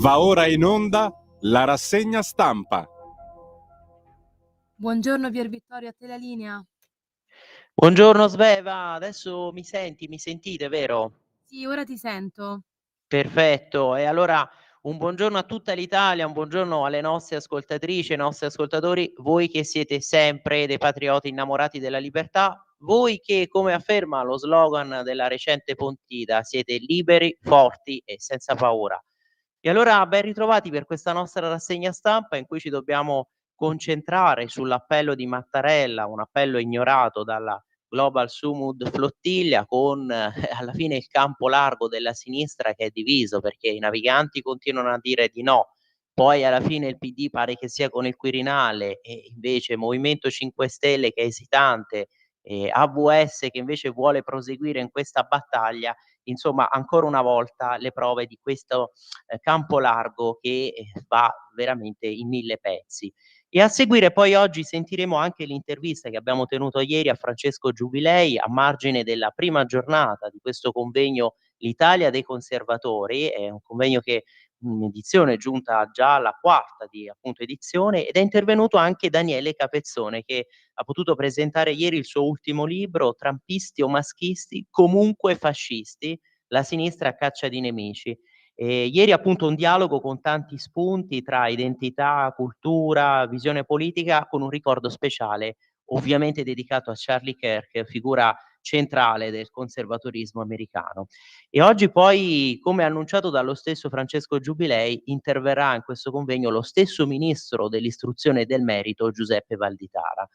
Va ora in onda la rassegna stampa. Buongiorno Pier Vittorio, a te la linea. Buongiorno Sveva, adesso mi senti, mi sentite, vero? Sì, ora ti sento. Perfetto, e allora un buongiorno a tutta l'Italia, un buongiorno alle nostre ascoltatrici, ai nostri ascoltatori, voi che siete sempre dei patrioti innamorati della libertà, voi che, come afferma lo slogan della recente Pontida, siete liberi, forti e senza paura. E allora ben ritrovati per questa nostra rassegna stampa in cui ci dobbiamo concentrare sull'appello di Mattarella, un appello ignorato dalla Global Sumud Flottiglia con alla fine il campo largo della sinistra che è diviso, perché i naviganti continuano a dire di no, poi alla fine il PD pare che sia con il Quirinale e invece Movimento 5 Stelle che è esitante, AVS che invece vuole proseguire in questa battaglia. Insomma, ancora una volta le prove di questo, campo largo che, va veramente in 1000 pezzi. E a seguire poi oggi sentiremo anche l'intervista che abbiamo tenuto ieri a Francesco Giubilei, a margine della prima giornata di questo convegno "L'Italia dei conservatori", è un convegno che in edizione è giunta già alla quarta di appunto edizione, ed è intervenuto anche Daniele Capezzone che ha potuto presentare ieri il suo ultimo libro, "Trampisti o maschisti, comunque fascisti, la sinistra a caccia di nemici". Ieri appunto un dialogo con tanti spunti tra identità, cultura, visione politica, con un ricordo speciale, ovviamente dedicato a Charlie Kirk, figura centrale del conservatorismo americano. E oggi poi, come annunciato dallo stesso Francesco Giubilei, interverrà in questo convegno lo stesso ministro dell'istruzione e del merito, Giuseppe Valditara.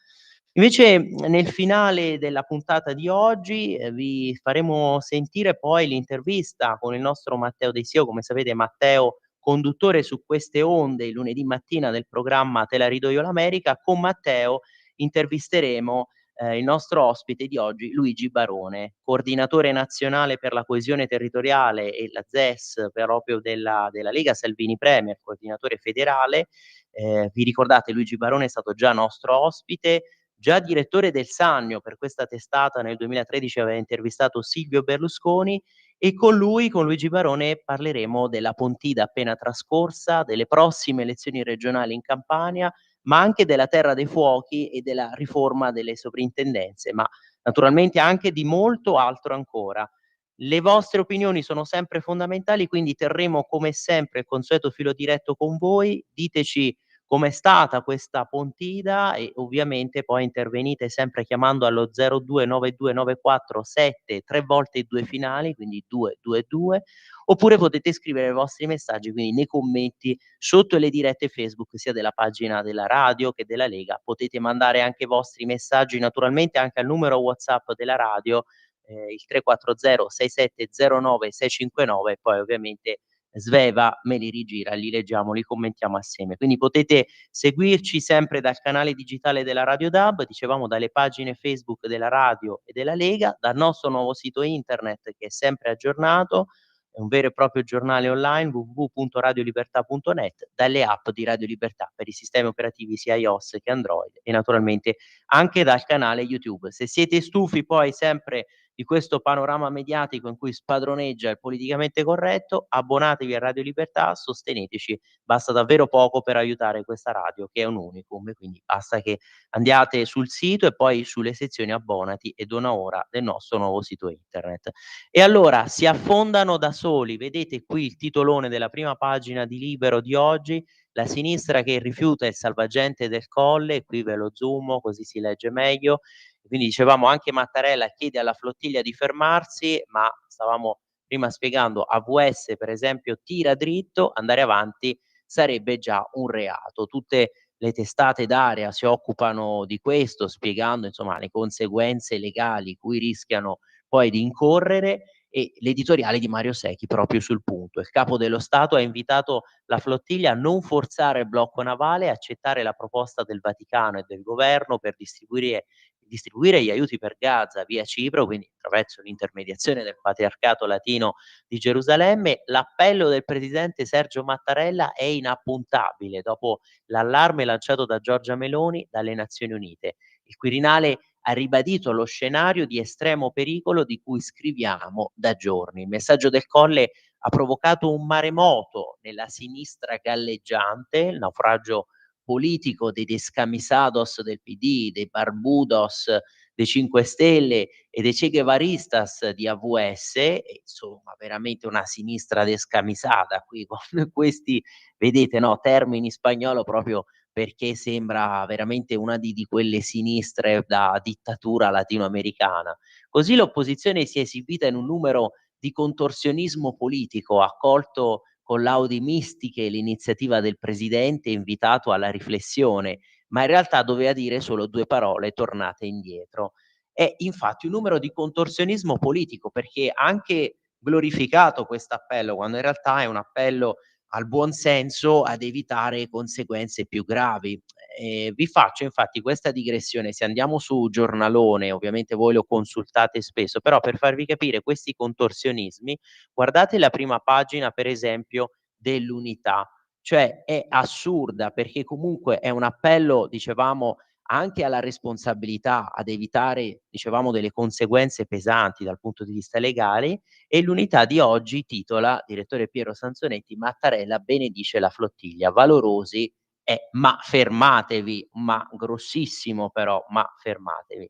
Invece, nel finale della puntata di oggi, vi faremo sentire poi l'intervista con il nostro Matteo De Sio. Come sapete Matteo, conduttore su queste onde il lunedì mattina del programma Te la rido io l'America, con Matteo intervisteremo, il nostro ospite di oggi, Luigi Barone, coordinatore nazionale per la coesione territoriale e la ZES proprio della Lega Salvini Premier, coordinatore federale. Vi ricordate Luigi Barone è stato già nostro ospite, già direttore del Sannio. Per questa testata nel 2013 aveva intervistato Silvio Berlusconi e con lui, con Luigi Barone, parleremo della Pontida appena trascorsa, delle prossime elezioni regionali in Campania, ma anche della terra dei fuochi e della riforma delle soprintendenze, ma naturalmente anche di molto altro ancora. Le vostre opinioni sono sempre fondamentali, quindi terremo come sempre il consueto filo diretto con voi. Diteci com'è stata questa Pontida e ovviamente poi intervenite sempre chiamando allo 029294 3 volte i 2 finali, quindi 222, oppure potete scrivere i vostri messaggi, quindi nei commenti sotto le dirette Facebook sia della pagina della radio che della Lega. Potete mandare anche i vostri messaggi naturalmente anche al numero WhatsApp della radio, il 340 6709 659 e poi ovviamente Sveva me li rigira, li leggiamo, li commentiamo assieme. Quindi potete seguirci sempre dal canale digitale della Radio DAB, dicevamo dalle pagine Facebook della radio e della Lega, dal nostro nuovo sito internet che è sempre aggiornato, è un vero e proprio giornale online www.radiolibertà.net, dalle app di Radio Libertà per i sistemi operativi sia iOS che Android e naturalmente anche dal canale YouTube. Se siete stufi poi sempre di questo panorama mediatico in cui spadroneggia il politicamente corretto, abbonatevi a Radio Libertà, sosteneteci, basta davvero poco per aiutare questa radio che è un unicum, quindi basta che andiate sul sito e poi sulle sezioni abbonati e dona ora del nostro nuovo sito internet. E allora si affondano da soli, vedete qui il titolone della prima pagina di Libero di oggi, la sinistra che rifiuta il salvagente del Colle, qui ve lo zoomo così si legge meglio. Quindi dicevamo anche Mattarella chiede alla flottiglia di fermarsi, ma stavamo prima spiegando AVS per esempio tira dritto, andare avanti sarebbe già un reato. Tutte le testate d'area si occupano di questo, spiegando insomma le conseguenze legali cui rischiano poi di incorrere e l'editoriale di Mario Secchi proprio sul punto. Il capo dello Stato ha invitato la flottiglia a non forzare il blocco navale e accettare la proposta del Vaticano e del governo per distribuire gli aiuti per Gaza via Cipro, quindi attraverso l'intermediazione del Patriarcato Latino di Gerusalemme. L'appello del presidente Sergio Mattarella è inappuntabile dopo l'allarme lanciato da Giorgia Meloni dalle Nazioni Unite. Il Quirinale ha ribadito lo scenario di estremo pericolo di cui scriviamo da giorni. Il messaggio del Colle ha provocato un maremoto nella sinistra galleggiante, il naufragio politico dei descamisados del PD, dei barbudos dei 5 Stelle e dei Che Guevaristas di AVS, e insomma veramente una sinistra descamisata qui con questi, vedete, no, termini in spagnolo proprio perché sembra veramente una di quelle sinistre da dittatura latinoamericana. Così l'opposizione si è esibita in un numero di contorsionismo politico, ha accolto con laudi mistiche l'iniziativa del presidente invitato alla riflessione, ma in realtà doveva dire solo 2 parole: tornate indietro. È infatti un numero di contorsionismo politico, perché ha anche glorificato quest'appello, quando in realtà è un appello al buon senso, ad evitare conseguenze più gravi. Vi faccio infatti questa digressione, se andiamo su Giornalone, ovviamente voi lo consultate spesso, però per farvi capire questi contorsionismi, guardate la prima pagina per esempio dell'Unità, cioè è assurda perché comunque è un appello, dicevamo, anche alla responsabilità, ad evitare, dicevamo, delle conseguenze pesanti dal punto di vista legale, e l'Unità di oggi titola, direttore Piero Sansonetti: Mattarella benedice la flottiglia, valorosi ma fermatevi, ma grossissimo però, ma fermatevi.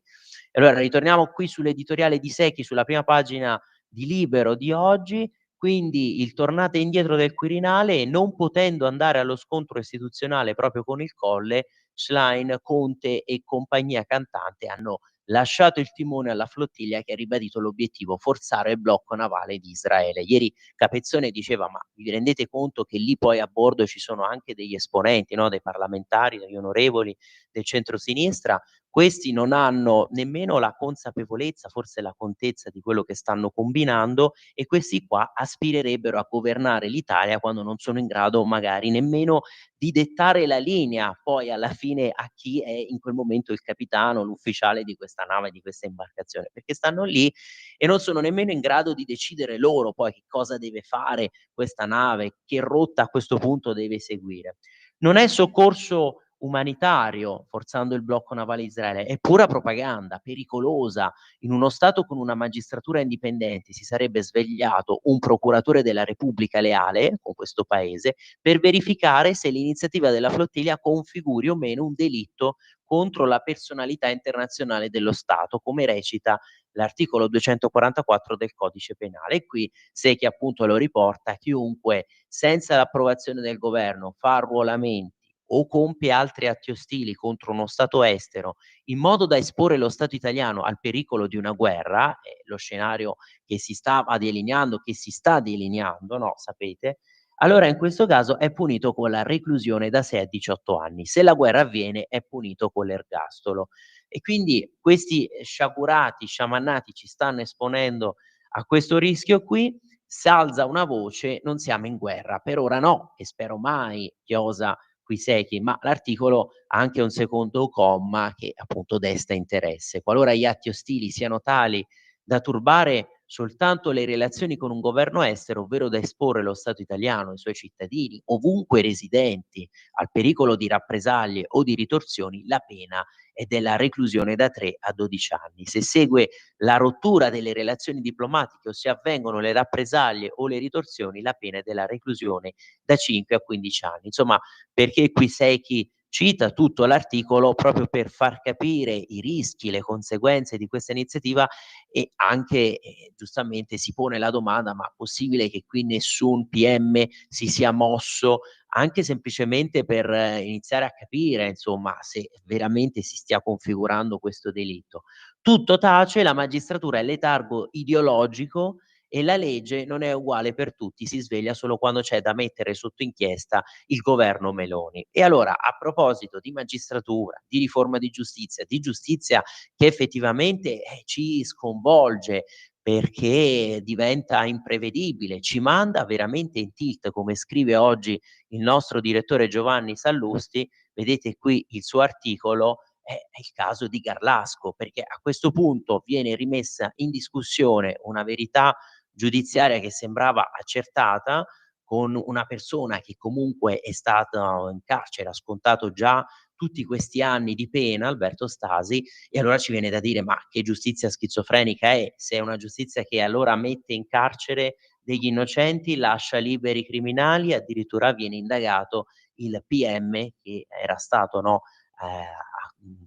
Allora ritorniamo qui sull'editoriale di Secchi, sulla prima pagina di Libero di oggi, quindi il tornate indietro del Quirinale, e non potendo andare allo scontro istituzionale proprio con il Colle, Schlein, Conte e compagnia cantante hanno lasciato il timone alla flottiglia, che ha ribadito l'obiettivo: forzare il blocco navale di Israele. Ieri Capezzone diceva: ma vi rendete conto che lì poi a bordo ci sono anche degli esponenti, no, dei parlamentari, degli onorevoli del centrosinistra? Questi non hanno nemmeno la consapevolezza, forse la contezza di quello che stanno combinando, e questi qua aspirerebbero a governare l'Italia quando non sono in grado magari nemmeno di dettare la linea poi alla fine a chi è in quel momento il capitano, l'ufficiale di questa nave, di questa imbarcazione, perché stanno lì e non sono nemmeno in grado di decidere loro poi che cosa deve fare questa nave, che rotta a questo punto deve seguire. Non è soccorso umanitario forzando il blocco navale di Israele, è pura propaganda pericolosa. In uno Stato con una magistratura indipendente si sarebbe svegliato un procuratore della Repubblica leale con questo paese per verificare se l'iniziativa della flottiglia configuri o meno un delitto contro la personalità internazionale dello Stato, come recita l'articolo 244 del codice penale. E qui Secchi appunto lo riporta: chiunque senza l'approvazione del governo fa arruolamenti o compie altri atti ostili contro uno Stato estero in modo da esporre lo Stato italiano al pericolo di una guerra, lo scenario che si stava delineando, che si sta delineando, no, sapete, allora in questo caso è punito con la reclusione da 6 a 18 anni. Se la guerra avviene è punito con l'ergastolo. E quindi questi sciagurati, sciamannati ci stanno esponendo a questo rischio qui. S'alza una voce: non siamo in guerra. Per ora no, e spero mai, chiosa qui Secchi, ma l'articolo ha anche un secondo comma che appunto desta interesse. Qualora gli atti ostili siano tali da turbare soltanto le relazioni con un governo estero, ovvero da esporre lo Stato italiano e i suoi cittadini, ovunque residenti, al pericolo di rappresaglie o di ritorsioni, la pena è della reclusione da 3 a 12 anni. Se segue la rottura delle relazioni diplomatiche o se avvengono le rappresaglie o le ritorsioni, la pena è della reclusione da 5 a 15 anni. Insomma, perché qui Secchi cita tutto l'articolo proprio per far capire i rischi, le conseguenze di questa iniziativa, e anche giustamente si pone la domanda: ma possibile che qui nessun PM si sia mosso anche semplicemente per iniziare a capire insomma se veramente si stia configurando questo delitto? Tutto tace, la magistratura è letargo ideologico e la legge non è uguale per tutti, si sveglia solo quando c'è da mettere sotto inchiesta il governo Meloni. E allora, a proposito di magistratura, di riforma di giustizia che effettivamente ci sconvolge perché diventa imprevedibile, ci manda veramente in tilt, come scrive oggi il nostro direttore Giovanni Sallusti. Vedete qui il suo articolo, è il caso di Garlasco, perché a questo punto viene rimessa in discussione una verità giudiziaria che sembrava accertata, con una persona che comunque è stata in carcere, ha scontato già tutti questi anni di pena, Alberto Stasi, e allora ci viene da dire: ma che giustizia schizofrenica è? Se è una giustizia che allora mette in carcere degli innocenti, lascia liberi i criminali, addirittura viene indagato il PM che era stato, no,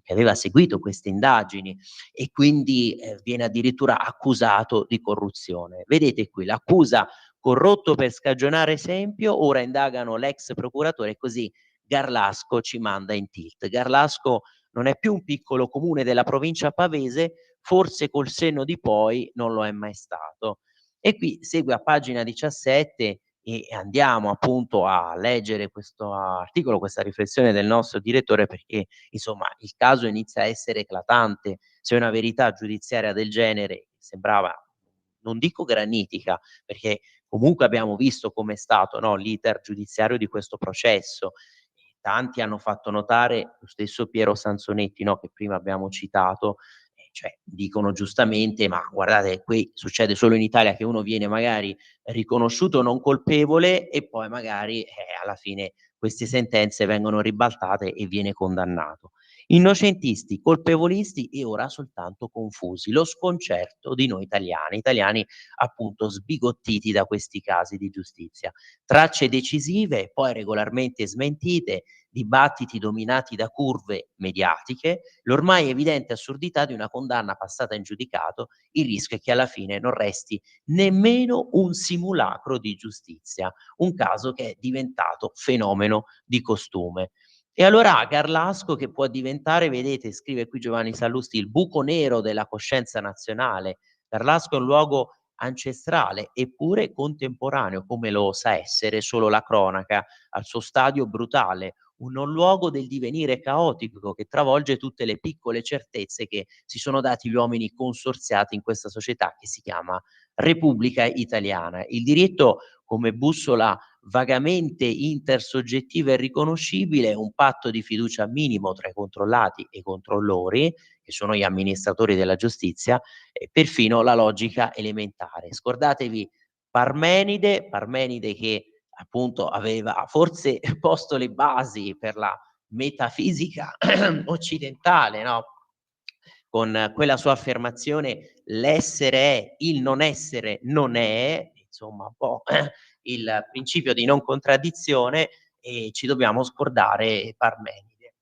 che aveva seguito queste indagini, e quindi viene addirittura accusato di corruzione. Vedete qui l'accusa: corrotto per scagionare esempio, ora indagano l'ex procuratore, e così Garlasco ci manda in tilt. Garlasco non è più un piccolo comune della provincia pavese, forse col senno di poi non lo è mai stato. E qui segue a pagina 17 e andiamo appunto a leggere questo articolo, questa riflessione del nostro direttore, perché insomma il caso inizia a essere eclatante. Se una verità giudiziaria del genere sembrava, non dico granitica, perché comunque abbiamo visto com'è stato, no, l'iter giudiziario di questo processo. Tanti hanno fatto notare, lo stesso Piero Sansonetti, no, che prima abbiamo citato, cioè dicono giustamente: ma guardate, qui succede solo in Italia che uno viene magari riconosciuto non colpevole e poi magari alla fine queste sentenze vengono ribaltate e viene condannato. Innocentisti, colpevolisti e ora soltanto confusi. Lo sconcerto di noi italiani appunto sbigottiti da questi casi di giustizia. Tracce decisive, poi regolarmente smentite, dibattiti dominati da curve mediatiche, l'ormai evidente assurdità di una condanna passata in giudicato, il rischio è che alla fine non resti nemmeno un simulacro di giustizia, un caso che è diventato fenomeno di costume. E allora Garlasco, che può diventare, vedete, scrive qui Giovanni Sallusti, il buco nero della coscienza nazionale. Garlasco è un luogo ancestrale eppure contemporaneo, come lo sa essere solo la cronaca, al suo stadio brutale, un non luogo del divenire caotico che travolge tutte le piccole certezze che si sono dati gli uomini consorziati in questa società che si chiama Repubblica Italiana. Il diritto come bussola vagamente intersoggettiva e riconoscibile, un patto di fiducia minimo tra i controllati e i controllori, che sono gli amministratori della giustizia, e perfino la logica elementare. Scordatevi Parmenide che appunto aveva forse posto le basi per la metafisica occidentale, no? Con quella sua affermazione: l'essere è, il non essere non è, insomma un po' il principio di non contraddizione, e ci dobbiamo scordare Parmenide.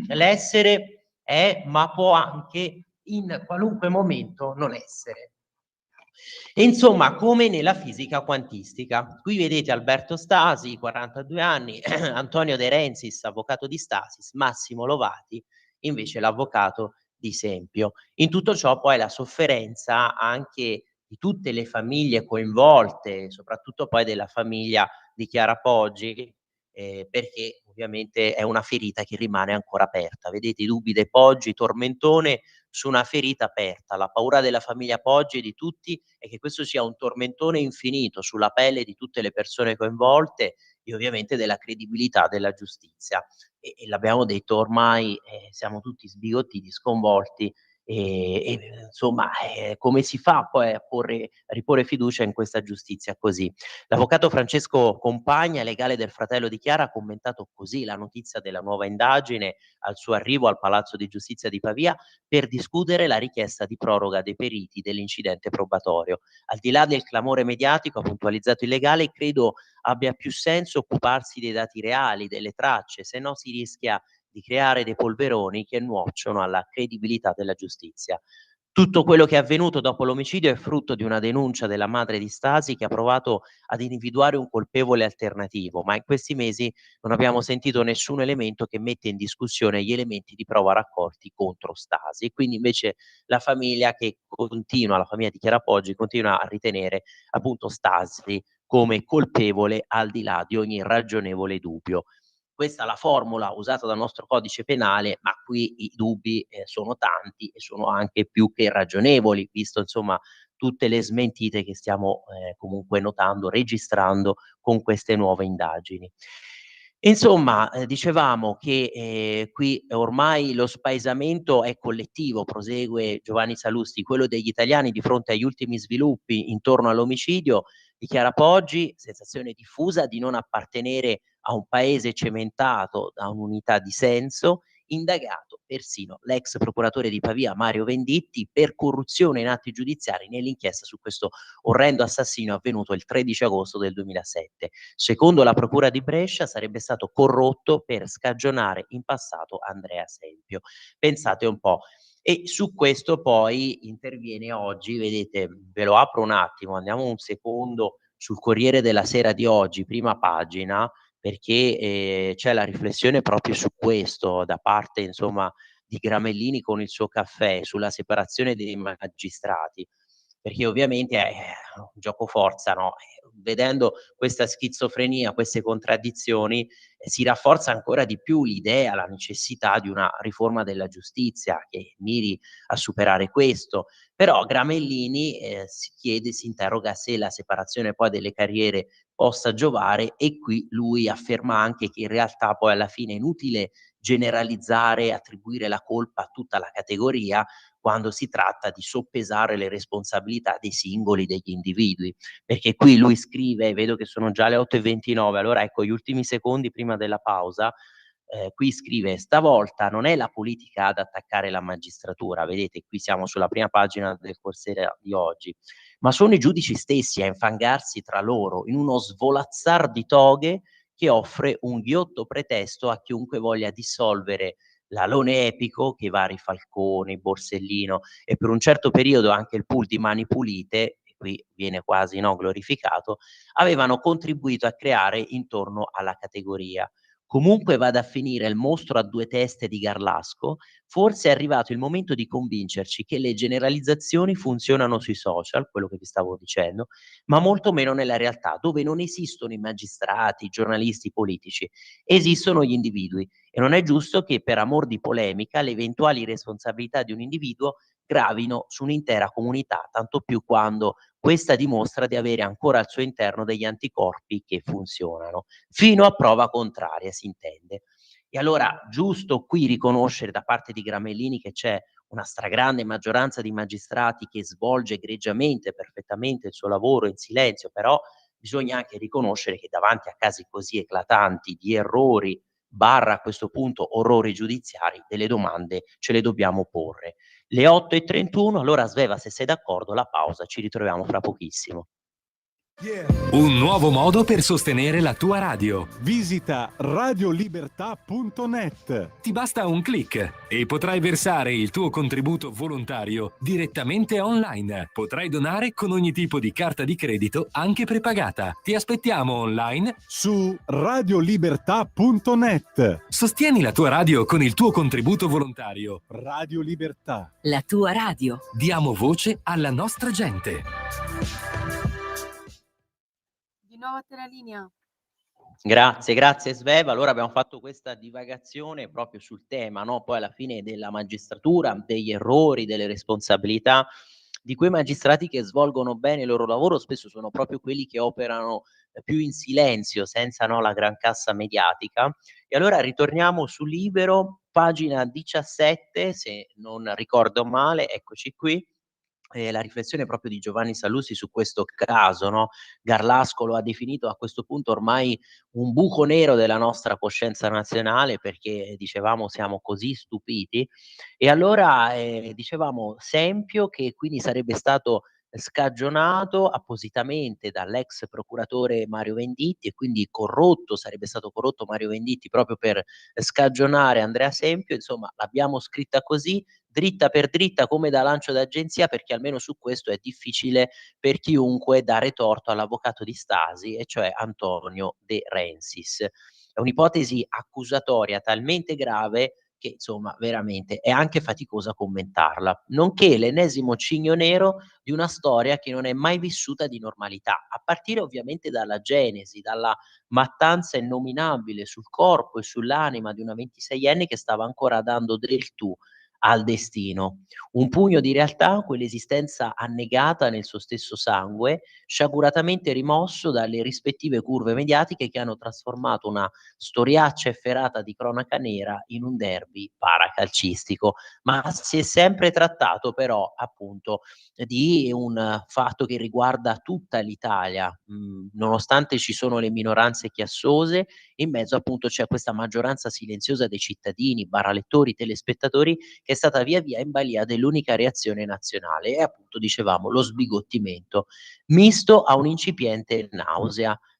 L'essere è, ma può anche in qualunque momento non essere. E insomma, come nella fisica quantistica. Qui vedete Alberto Stasi, 42 anni, Antonio De Renzis, avvocato di Stasis, Massimo Lovati, invece l'avvocato di Sempio. In tutto ciò poi la sofferenza anche di tutte le famiglie coinvolte, soprattutto poi della famiglia di Chiara Poggi, perché ovviamente è una ferita che rimane ancora aperta. Vedete i dubbi dei Poggi, tormentone su una ferita aperta. La paura della famiglia Poggi e di tutti è che questo sia un tormentone infinito sulla pelle di tutte le persone coinvolte e ovviamente della credibilità della giustizia. E l'abbiamo detto ormai, siamo tutti sbigottiti, sconvolti, insomma, come si fa poi a riporre fiducia in questa giustizia così? L'avvocato Francesco Compagna, legale del fratello di Chiara, ha commentato così la notizia della nuova indagine al suo arrivo al Palazzo di Giustizia di Pavia per discutere la richiesta di proroga dei periti dell'incidente probatorio. Al di là del clamore mediatico, ha puntualizzato il legale, credo abbia più senso occuparsi dei dati reali, delle tracce, se no si rischia di creare dei polveroni che nuocciono alla credibilità della giustizia. Tutto quello che è avvenuto dopo l'omicidio è frutto di una denuncia della madre di Stasi che ha provato ad individuare un colpevole alternativo, ma in questi mesi non abbiamo sentito nessun elemento che mette in discussione gli elementi di prova raccolti contro Stasi. E quindi invece la famiglia la famiglia di Chiara Poggi continua a ritenere appunto Stasi come colpevole al di là di ogni ragionevole dubbio. Questa è la formula usata dal nostro codice penale, ma qui i dubbi sono tanti e sono anche più che ragionevoli, visto insomma tutte le smentite che stiamo comunque notando, registrando con queste nuove indagini. Insomma, dicevamo che qui ormai lo spaesamento è collettivo, prosegue Giovanni Sallusti, quello degli italiani di fronte agli ultimi sviluppi intorno all'omicidio di Chiara Poggi, sensazione diffusa di non appartenere a un paese cementato da un'unità di senso, indagato persino l'ex procuratore di Pavia Mario Venditti per corruzione in atti giudiziari nell'inchiesta su questo orrendo assassinio avvenuto il 13 agosto del 2007. Secondo la procura di Brescia sarebbe stato corrotto per scagionare in passato Andrea Sempio. Pensate un po'. E su questo poi interviene oggi, vedete, ve lo apro un attimo, andiamo un secondo sul Corriere della Sera di oggi, prima pagina, perché c'è la riflessione proprio su questo da parte, insomma, di Gramellini con il suo caffè, sulla separazione dei magistrati, perché ovviamente è un giocoforza, no, vedendo questa schizofrenia, queste contraddizioni, si rafforza ancora di più l'idea, la necessità di una riforma della giustizia che miri a superare questo. Però Gramellini si chiede, si interroga se la separazione poi delle carriere possa giovare, e qui lui afferma anche che in realtà poi alla fine è inutile generalizzare, attribuire la colpa a tutta la categoria quando si tratta di soppesare le responsabilità dei singoli, degli individui. Perché qui lui scrive, vedo che sono già le 8:29, allora ecco gli ultimi secondi prima della pausa, qui scrive: "Stavolta non è la politica ad attaccare la magistratura", vedete qui siamo sulla prima pagina del Corriere di oggi, "ma sono i giudici stessi a infangarsi tra loro in uno svolazzar di toghe che offre un ghiotto pretesto a chiunque voglia dissolvere l'alone epico che i vari Falcone, Borsellino e per un certo periodo anche il pool di Mani Pulite", e qui viene quasi, no, glorificato, "avevano contribuito a creare intorno alla categoria. Comunque vada a finire il mostro a due teste di Garlasco, forse è arrivato il momento di convincerci che le generalizzazioni funzionano sui social", quello che vi stavo dicendo, "ma molto meno nella realtà, dove non esistono i magistrati, i giornalisti, i politici, esistono gli individui, e non è giusto che per amor di polemica le eventuali responsabilità di un individuo gravino su un'intera comunità, tanto più quando questa dimostra di avere ancora al suo interno degli anticorpi che funzionano. Fino a prova contraria, si intende". E allora giusto qui riconoscere da parte di Gramellini che c'è una stragrande maggioranza di magistrati che svolge egregiamente, perfettamente il suo lavoro in silenzio, però bisogna anche riconoscere che davanti a casi così eclatanti di errori barra a questo punto orrori giudiziari, delle domande ce le dobbiamo porre. Le 8:31, allora Sveva, se sei d'accordo, la pausa, ci ritroviamo fra pochissimo. Un nuovo modo per sostenere la tua radio. Visita radiolibertà.net. Ti basta un click e potrai versare il tuo contributo volontario direttamente online. Potrai donare con ogni tipo di carta di credito, anche prepagata. Ti aspettiamo online Su radiolibertà.net. Sostieni la tua radio con il tuo contributo volontario. Radio Libertà. La tua radio. Diamo voce alla nostra gente. Di nuovo a te la linea. Grazie Sveva. Allora abbiamo fatto questa divagazione proprio sul tema, no, poi alla fine della magistratura, degli errori, delle responsabilità di quei magistrati che svolgono bene il loro lavoro, spesso sono proprio quelli che operano più in silenzio, senza, no, la gran cassa mediatica. E allora ritorniamo su Libero, pagina 17, se non ricordo male, eccoci qui. La riflessione proprio di Giovanni Sallusti su questo caso, no, Garlasco lo ha definito a questo punto ormai un buco nero della nostra coscienza nazionale, perché dicevamo siamo così stupiti. E allora, dicevamo Sempio, che quindi sarebbe stato scagionato appositamente dall'ex procuratore Mario Venditti, e quindi corrotto, sarebbe stato corrotto Mario Venditti proprio per scagionare Andrea Sempio. Insomma, l'abbiamo scritta così, dritta per dritta come da lancio d'agenzia, perché almeno su questo è difficile per chiunque dare torto all'avvocato di Stasi, e cioè Antonio De Rensis. È un'ipotesi accusatoria talmente grave che insomma veramente è anche faticosa commentarla, nonché l'ennesimo cigno nero di una storia che non è mai vissuta di normalità, a partire ovviamente dalla genesi, dalla mattanza innominabile sul corpo e sull'anima di una 26enne che stava ancora dando del tu al destino. Un pugno di realtà, quell'esistenza annegata nel suo stesso sangue, sciaguratamente rimosso dalle rispettive curve mediatiche che hanno trasformato una storiaccia efferata di cronaca nera in un derby paracalcistico. Ma si è sempre trattato però appunto di un fatto che riguarda tutta l'Italia, nonostante ci sono le minoranze chiassose in mezzo appunto c'è questa maggioranza silenziosa dei cittadini, barra lettori, telespettatori, che è stata via via in balia dell'unica reazione nazionale e appunto dicevamo lo sbigottimento, misto a un'incipiente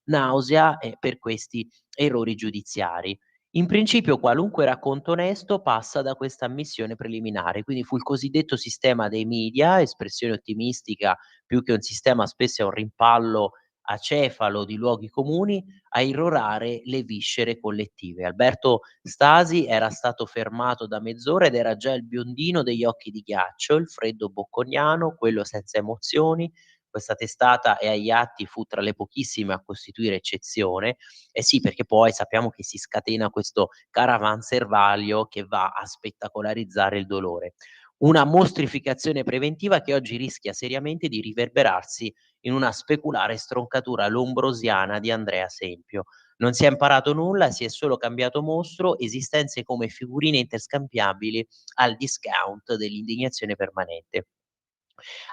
nausea per questi errori giudiziari. In principio qualunque racconto onesto passa da questa ammissione preliminare, quindi fu il cosiddetto sistema dei media, espressione ottimistica più che un sistema spesso è un rimpallo acefalo di luoghi comuni, a irrorare le viscere collettive. Alberto Stasi era stato fermato da mezz'ora ed era già il biondino degli occhi di ghiaccio, il freddo bocconiano, quello senza emozioni. Questa testata e agli atti fu tra le pochissime a costituire eccezione. Eh sì, perché poi sappiamo che si scatena questo caravanservaglio che va a spettacolarizzare il dolore. Una mostrificazione preventiva che oggi rischia seriamente di riverberarsi in una speculare stroncatura lombrosiana di Andrea Sempio. Non si è imparato nulla, si è solo cambiato mostro, esistenze come figurine interscambiabili al discount dell'indignazione permanente.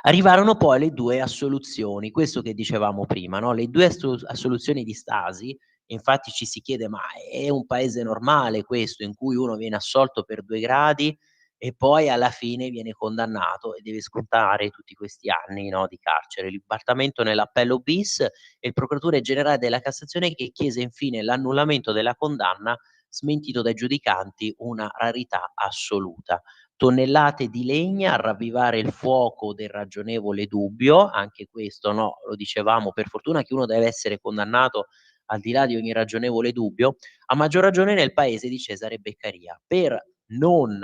Arrivarono poi le 2 assoluzioni, questo che dicevamo prima, no, le 2 assoluzioni di Stasi, infatti ci si chiede: "Ma è un paese normale questo, in cui uno viene assolto per 2 gradi e poi alla fine viene condannato e deve scontare tutti questi anni, no, di carcere?" L'impatamento nell'appello bis e il procuratore generale della Cassazione che chiese infine l'annullamento della condanna, smentito dai giudicanti, una rarità assoluta. Tonnellate di legna a ravvivare il fuoco del ragionevole dubbio, anche questo, no, lo dicevamo, per fortuna che uno deve essere condannato al di là di ogni ragionevole dubbio, a maggior ragione nel paese di Cesare Beccaria, per non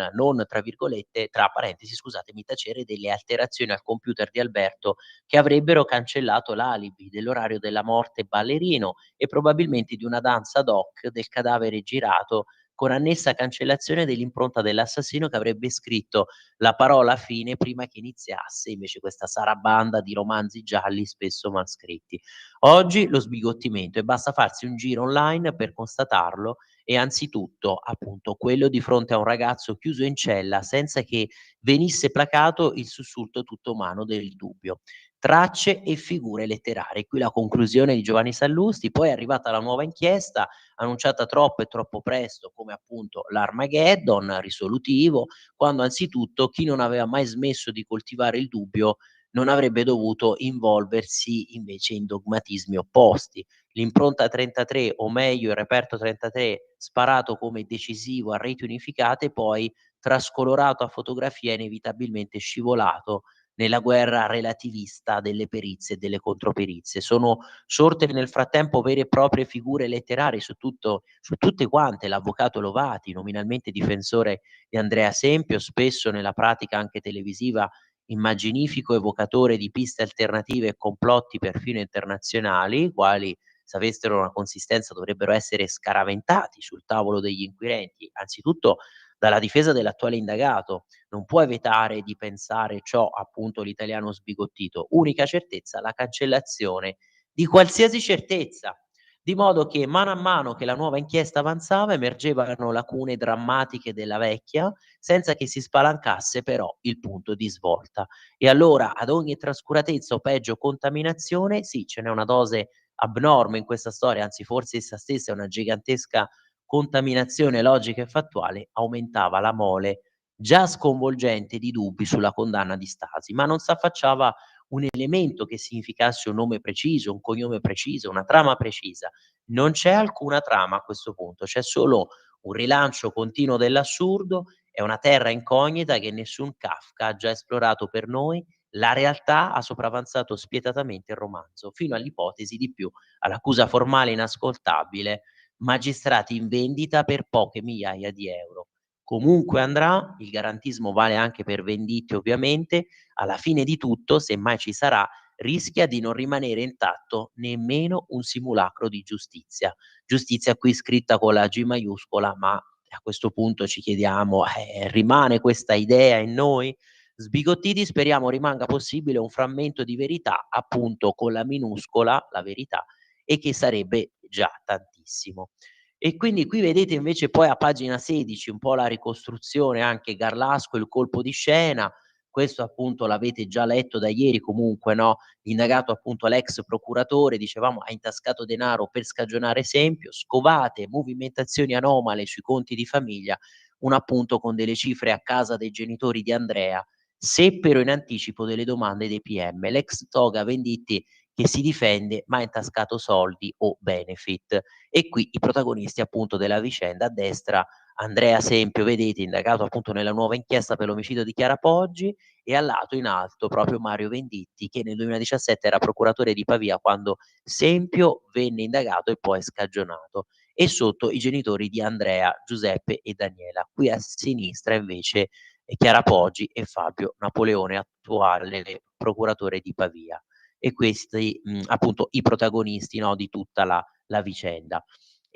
tra virgolette, tra parentesi scusatemi, tacere delle alterazioni al computer di Alberto che avrebbero cancellato l'alibi dell'orario della morte ballerino e probabilmente di una danza ad hoc del cadavere girato con annessa cancellazione dell'impronta dell'assassino che avrebbe scritto la parola fine prima che iniziasse invece questa sarabanda di romanzi gialli spesso mal scritti. Oggi lo sbigottimento e basta farsi un giro online per constatarlo e anzitutto, appunto, quello di fronte a un ragazzo chiuso in cella senza che venisse placato il sussulto tutto umano del dubbio. Tracce e figure letterarie. Qui la conclusione di Giovanni Sallusti, poi è arrivata la nuova inchiesta annunciata troppo e troppo presto come appunto l'Armageddon risolutivo, quando anzitutto chi non aveva mai smesso di coltivare il dubbio non avrebbe dovuto involversi invece in dogmatismi opposti. L'impronta 33, o meglio il reperto 33, sparato come decisivo a reti unificate, poi trascolorato a fotografia inevitabilmente scivolato nella guerra relativista delle perizie e delle controperizie. Sono sorte nel frattempo vere e proprie figure letterarie su tutte quante, l'avvocato Lovati, nominalmente difensore di Andrea Sempio, spesso nella pratica anche televisiva immaginifico evocatore di piste alternative e complotti perfino internazionali, quali se avessero una consistenza dovrebbero essere scaraventati sul tavolo degli inquirenti, anzitutto dalla difesa dell'attuale indagato. Non può evitare di pensare ciò appunto l'italiano sbigottito. Unica certezza, la cancellazione di qualsiasi certezza. Di modo che mano a mano che la nuova inchiesta avanzava emergevano lacune drammatiche della vecchia, senza che si spalancasse però il punto di svolta. E allora ad ogni trascuratezza o peggio contaminazione, sì, ce n'è una dose abnorme in questa storia, anzi forse essa stessa è una gigantesca contaminazione logica e fattuale, aumentava la mole già sconvolgente di dubbi sulla condanna di Stasi, ma non s'affacciava un elemento che significasse un nome preciso, un cognome preciso, una trama precisa. Non c'è alcuna trama a questo punto, c'è solo un rilancio continuo dell'assurdo e una terra incognita che nessun Kafka ha già esplorato per noi. La realtà ha sopravanzato spietatamente il romanzo, fino all'ipotesi di più, all'accusa formale inascoltabile, magistrati in vendita per poche migliaia di euro. Comunque andrà, il garantismo vale anche per vendite ovviamente, alla fine di tutto, se mai ci sarà, rischia di non rimanere intatto nemmeno un simulacro di giustizia. Giustizia qui scritta con la G maiuscola, ma a questo punto ci chiediamo, rimane questa idea in noi? Sbigottiti speriamo rimanga possibile un frammento di verità, appunto con la minuscola, la verità, e che sarebbe già tantissimo. E quindi qui vedete invece poi a pagina 16 un po' la ricostruzione, anche Garlasco, il colpo di scena, questo appunto l'avete già letto da ieri comunque, no? L'indagato appunto l'ex procuratore, dicevamo, ha intascato denaro per scagionare Esempio, scovate, movimentazioni anomale sui conti di famiglia, un appunto con delle cifre a casa dei genitori di Andrea, seppero in anticipo delle domande dei PM. L'ex toga Venditti che si difende ma ha intascato soldi o benefit. E qui i protagonisti appunto della vicenda: a destra Andrea Sempio, vedete, indagato appunto nella nuova inchiesta per l'omicidio di Chiara Poggi, e al lato in alto proprio Mario Venditti, che nel 2017 era procuratore di Pavia quando Sempio venne indagato e poi scagionato, e sotto i genitori di Andrea, Giuseppe e Daniela. Qui a sinistra invece Chiara Poggi e Fabio Napoleone, attuale procuratore di Pavia. E questi appunto i protagonisti, no, di tutta la vicenda.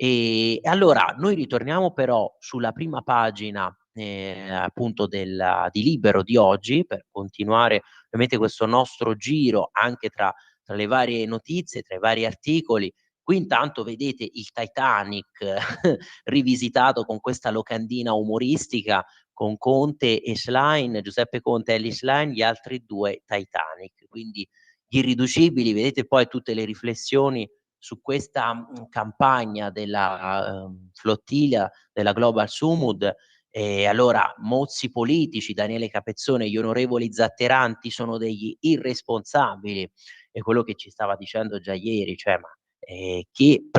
E allora noi ritorniamo però sulla prima pagina appunto di Libero di oggi, per continuare ovviamente questo nostro giro anche tra le varie notizie, tra i vari articoli. Qui intanto vedete il Titanic rivisitato con questa locandina umoristica, con Conte e Schlein, Giuseppe Conte e Elly Schlein, gli altri due Titanic, quindi gli irriducibili. Vedete poi tutte le riflessioni su questa campagna della flottiglia della Global Sumud. Allora, mozzi politici, Daniele Capezzone, gli onorevoli Zatteranti sono degli irresponsabili, è quello che ci stava dicendo già ieri, cioè ma che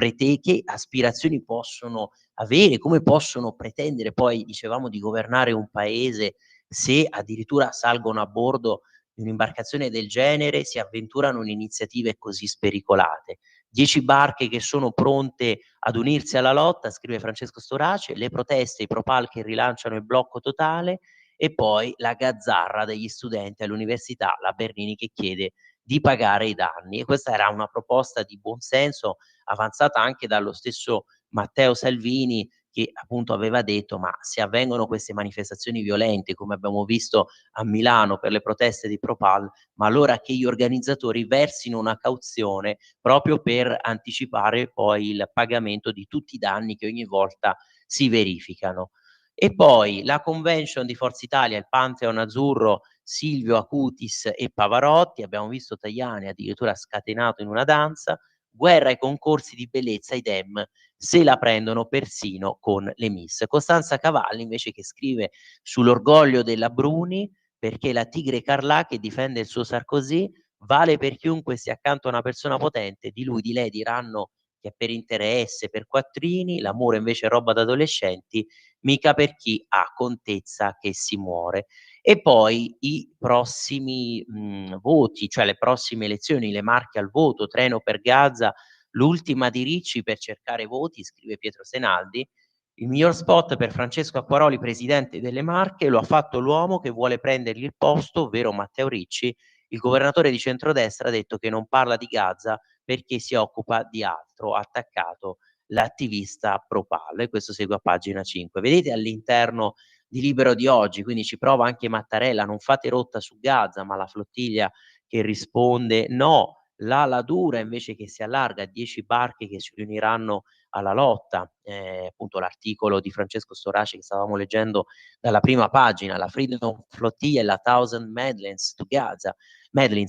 aspirazioni possono avere, come possono pretendere poi, dicevamo, di governare un paese se addirittura salgono a bordo di un'imbarcazione del genere, si avventurano in iniziative così spericolate. 10 barche che sono pronte ad unirsi alla lotta, scrive Francesco Storace, le proteste, i propal che rilanciano il blocco totale, e poi la gazzarra degli studenti all'università, la Bernini, che chiede di pagare i danni. E questa era una proposta di buonsenso avanzata anche dallo stesso Matteo Salvini, che appunto aveva detto: ma se avvengono queste manifestazioni violente come abbiamo visto a Milano per le proteste di Propal, ma allora che gli organizzatori versino una cauzione proprio per anticipare poi il pagamento di tutti i danni che ogni volta si verificano. E poi la convention di Forza Italia, il Pantheon azzurro, Silvio Acutis e Pavarotti, abbiamo visto Tajani addirittura scatenato in una danza, guerra ai concorsi di bellezza, i Dem se la prendono persino con le Miss. Costanza Cavalli invece, che scrive sull'orgoglio della Bruni, perché la tigre Carlà che difende il suo Sarkozy vale per chiunque sia accanto a una persona potente, di lui, di lei diranno che è per interesse, per quattrini, l'amore invece è roba da adolescenti, mica per chi ha contezza che si muore. E poi i prossimi voti, cioè le prossime elezioni, le Marche al voto, treno per Gaza, l'ultima di Ricci per cercare voti, scrive Pietro Senaldi. Il miglior spot per Francesco Acquaroli, presidente delle Marche, lo ha fatto l'uomo che vuole prendergli il posto, ovvero Matteo Ricci. Il governatore di centrodestra ha detto che non parla di Gaza perché si occupa di altro, ha attaccato l'attivista Propal, e questo segue a pagina 5. Vedete all'interno di Libero di oggi, quindi ci prova anche Mattarella: non fate rotta su Gaza, ma la flottiglia che risponde no, l'ala dura invece che si allarga a 10 barche che si riuniranno alla lotta, appunto l'articolo di Francesco Storace che stavamo leggendo dalla prima pagina, la Freedom Flottiglia e la Thousand Medlins,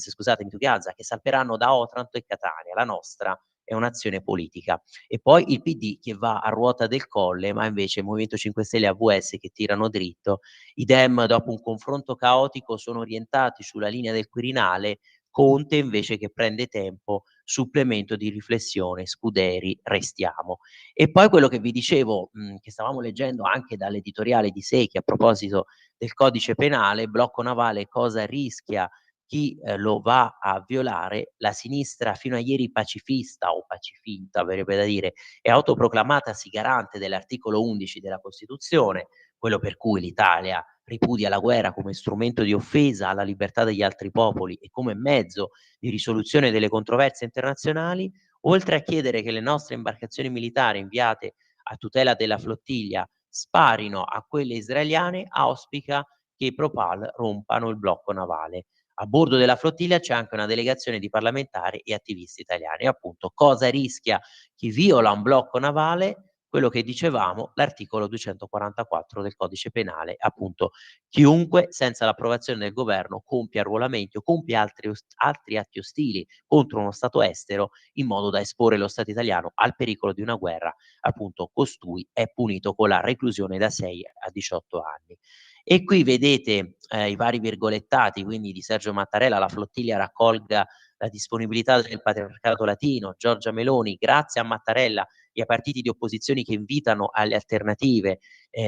scusatemi, to Gaza, che salperanno da Otranto e Catania. La nostra è un'azione politica. E poi il PD che va a ruota del Colle, ma invece il Movimento 5 Stelle e AVS che tirano dritto. I Dem, dopo un confronto caotico, sono orientati sulla linea del Quirinale. Conte invece che prende tempo, supplemento di riflessione, Scuderi, restiamo. E poi quello che vi dicevo, che stavamo leggendo anche dall'editoriale di Secchi a proposito del codice penale, blocco navale, cosa rischia chi lo va a violare. La sinistra fino a ieri pacifista o pacifinta, verrebbe da dire, è autoproclamatasi garante dell'articolo 11 della Costituzione, quello per cui l'Italia ripudia la guerra come strumento di offesa alla libertà degli altri popoli e come mezzo di risoluzione delle controversie internazionali, oltre a chiedere che le nostre imbarcazioni militari inviate a tutela della flottiglia sparino a quelle israeliane, auspica che i Propal rompano il blocco navale. A bordo della flottiglia c'è anche una delegazione di parlamentari e attivisti italiani. E appunto, cosa rischia chi viola un blocco navale? quello che dicevamo, l'articolo 244 del codice penale, appunto, chiunque senza l'approvazione del governo compia arruolamenti o compia altri atti ostili contro uno Stato estero in modo da esporre lo Stato italiano al pericolo di una guerra, appunto, costui è punito con la reclusione da 6 a 18 anni. E qui vedete i vari virgolettati, quindi di Sergio Mattarella, la flottiglia raccolga la disponibilità del patriarcato latino, Giorgia Meloni, grazie a Mattarella e ai partiti di opposizione che invitano alle alternative,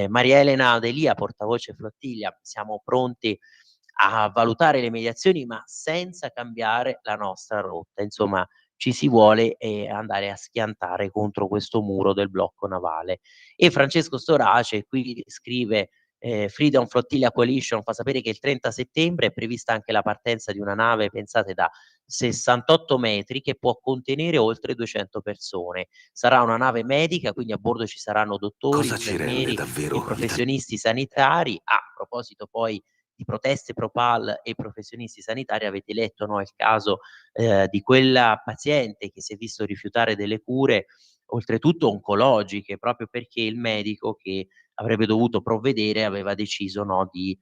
Maria Elena D'Elia, portavoce flottiglia, siamo pronti a valutare le mediazioni ma senza cambiare la nostra rotta, insomma ci si vuole andare a schiantare contro questo muro del blocco navale. E Francesco Storace qui scrive Freedom Flotilla Coalition fa sapere che il 30 settembre è prevista anche la partenza di una nave, pensate, da 68 metri che può contenere oltre 200 persone. Sarà una nave medica, quindi a bordo ci saranno dottori, Cosa ci rende infermieri e davvero professionisti sanitari. A proposito poi di proteste pro PAL e professionisti sanitari, avete letto, no, il caso di quella paziente che si è visto rifiutare delle cure, oltretutto oncologiche, proprio perché il medico che avrebbe dovuto provvedere aveva deciso, no, di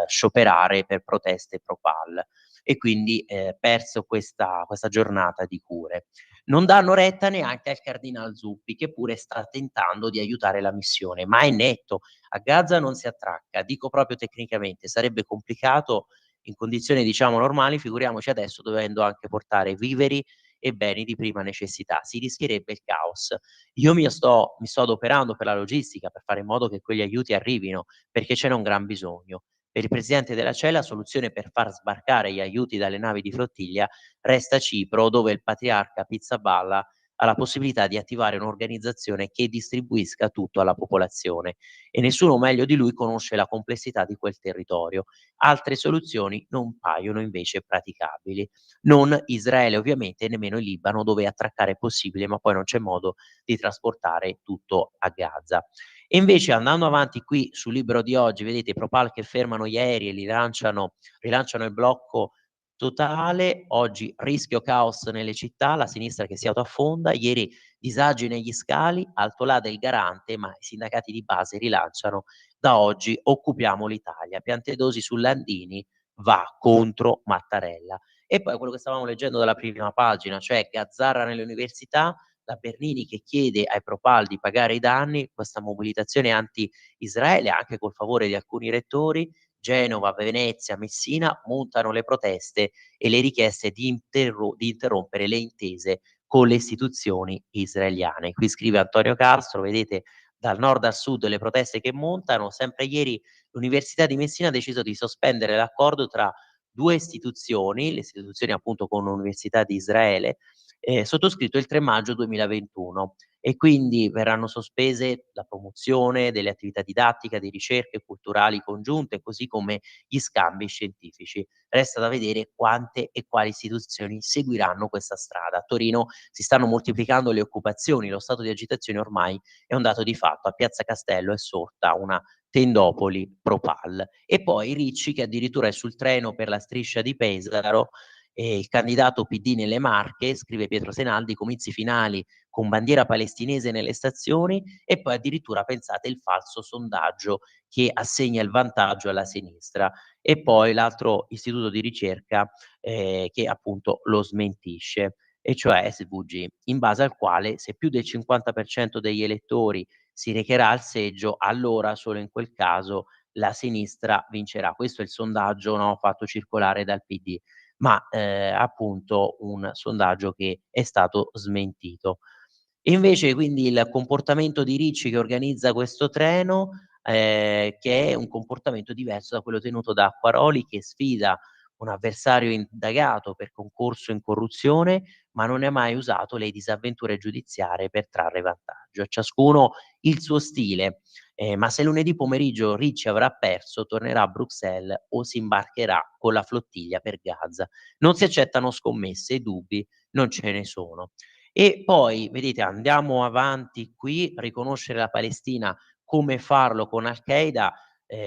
scioperare per proteste pro PAL e quindi perso questa giornata di cure. Non danno retta neanche al cardinal Zuppi, che pure sta tentando di aiutare la missione, ma è netto, a Gaza non si attracca, dico proprio tecnicamente, sarebbe complicato in condizioni diciamo normali, figuriamoci adesso dovendo anche portare viveri e beni di prima necessità, si rischierebbe il caos. Io mi sto adoperando per la logistica, per fare in modo che quegli aiuti arrivino, perché ce n'è un gran bisogno. Per il presidente della CEI la soluzione per far sbarcare gli aiuti dalle navi di flottiglia resta Cipro, dove il patriarca Pizzaballa ha la possibilità di attivare un'organizzazione che distribuisca tutto alla popolazione e nessuno meglio di lui conosce la complessità di quel territorio. Altre soluzioni non paiono invece praticabili. Non Israele ovviamente e nemmeno il Libano, dove attraccare è possibile, ma poi non c'è modo di trasportare tutto a Gaza. E invece andando avanti qui sul libro di oggi, vedete i Propal che fermano gli aerei e rilanciano il blocco totale, oggi rischio caos nelle città, la sinistra che si autoaffonda, ieri disagi negli scali, alto là del garante, ma i sindacati di base rilanciano da oggi occupiamo l'Italia, Piantedosi su Landini va contro Mattarella. E poi quello che stavamo leggendo dalla prima pagina, cioè Gazzarra nelle università, la Bernini che chiede ai Propal di pagare i danni, questa mobilitazione anti-Israele, anche col favore di alcuni rettori, Genova, Venezia, Messina montano le proteste e le richieste di interrompere le intese con le istituzioni israeliane. Qui scrive Antonio Castro, vedete dal nord a sud le proteste che montano. Sempre ieri l'Università di Messina ha deciso di sospendere l'accordo tra due istituzioni, le istituzioni appunto con l'Università di Israele, sottoscritto il 3 maggio 2021 e quindi verranno sospese la promozione delle attività didattica, di ricerche culturali congiunte, così come gli scambi scientifici. Resta da vedere quante e quali istituzioni seguiranno questa strada. A Torino si stanno moltiplicando le occupazioni, lo stato di agitazione ormai è un dato di fatto. A Piazza Castello è sorta una tendopoli pro PAL. E poi Ricci che addirittura è sul treno per la striscia di Pesaro, il candidato PD nelle Marche, scrive Pietro Senaldi, comizi finali con bandiera palestinese nelle stazioni e poi addirittura pensate il falso sondaggio che assegna il vantaggio alla sinistra e poi l'altro istituto di ricerca che appunto lo smentisce e cioè SVG, in base al quale se più del 50% degli elettori si recherà al seggio, allora solo in quel caso la sinistra vincerà. Questo è il sondaggio, no, fatto circolare dal PD, ma appunto un sondaggio che è stato smentito. E invece quindi il comportamento di Ricci che organizza questo treno, che è un comportamento diverso da quello tenuto da Acquaroli che sfida un avversario indagato per concorso in corruzione, ma non ha mai usato le disavventure giudiziarie per trarre vantaggio. A ciascuno il suo stile, ma se lunedì pomeriggio Ricci avrà perso, tornerà a Bruxelles o si imbarcherà con la flottiglia per Gaza. Non si accettano scommesse e dubbi non ce ne sono. E poi, vedete, andiamo avanti qui, riconoscere la Palestina, come farlo con Al-Qaeda,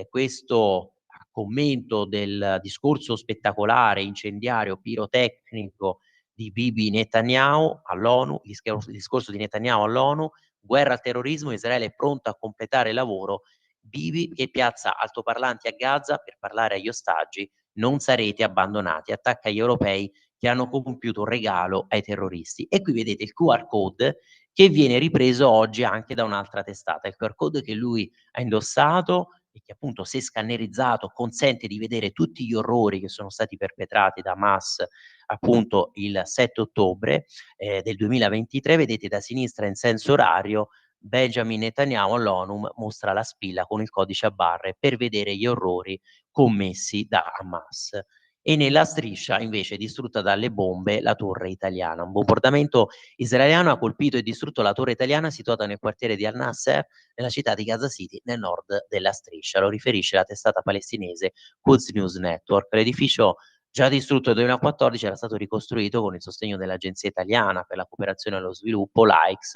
questo a commento del discorso spettacolare, incendiario, pirotecnico di Bibi Netanyahu all'ONU, il discorso di Netanyahu all'ONU, guerra al terrorismo, Israele è pronto a completare il lavoro, Bibi che piazza altoparlanti a Gaza per parlare agli ostaggi, non sarete abbandonati, attacca gli europei che hanno compiuto un regalo ai terroristi. E qui vedete il QR code che viene ripreso oggi anche da un'altra testata, il QR code che lui ha indossato e che appunto, se scannerizzato, consente di vedere tutti gli orrori che sono stati perpetrati da Hamas appunto il 7 ottobre del 2023. Vedete da sinistra in senso orario Benjamin Netanyahu all'ONU mostra la spilla con il codice a barre per vedere gli orrori commessi da Hamas. E nella striscia invece distrutta dalle bombe la torre italiana. Un bombardamento israeliano ha colpito e distrutto la torre italiana situata nel quartiere di Al-Nasser nella città di Gaza City nel nord della striscia. Lo riferisce la testata palestinese Quds News Network. L'edificio già distrutto nel 2014 era stato ricostruito con il sostegno dell'Agenzia Italiana per la Cooperazione e lo Sviluppo, l'AICS,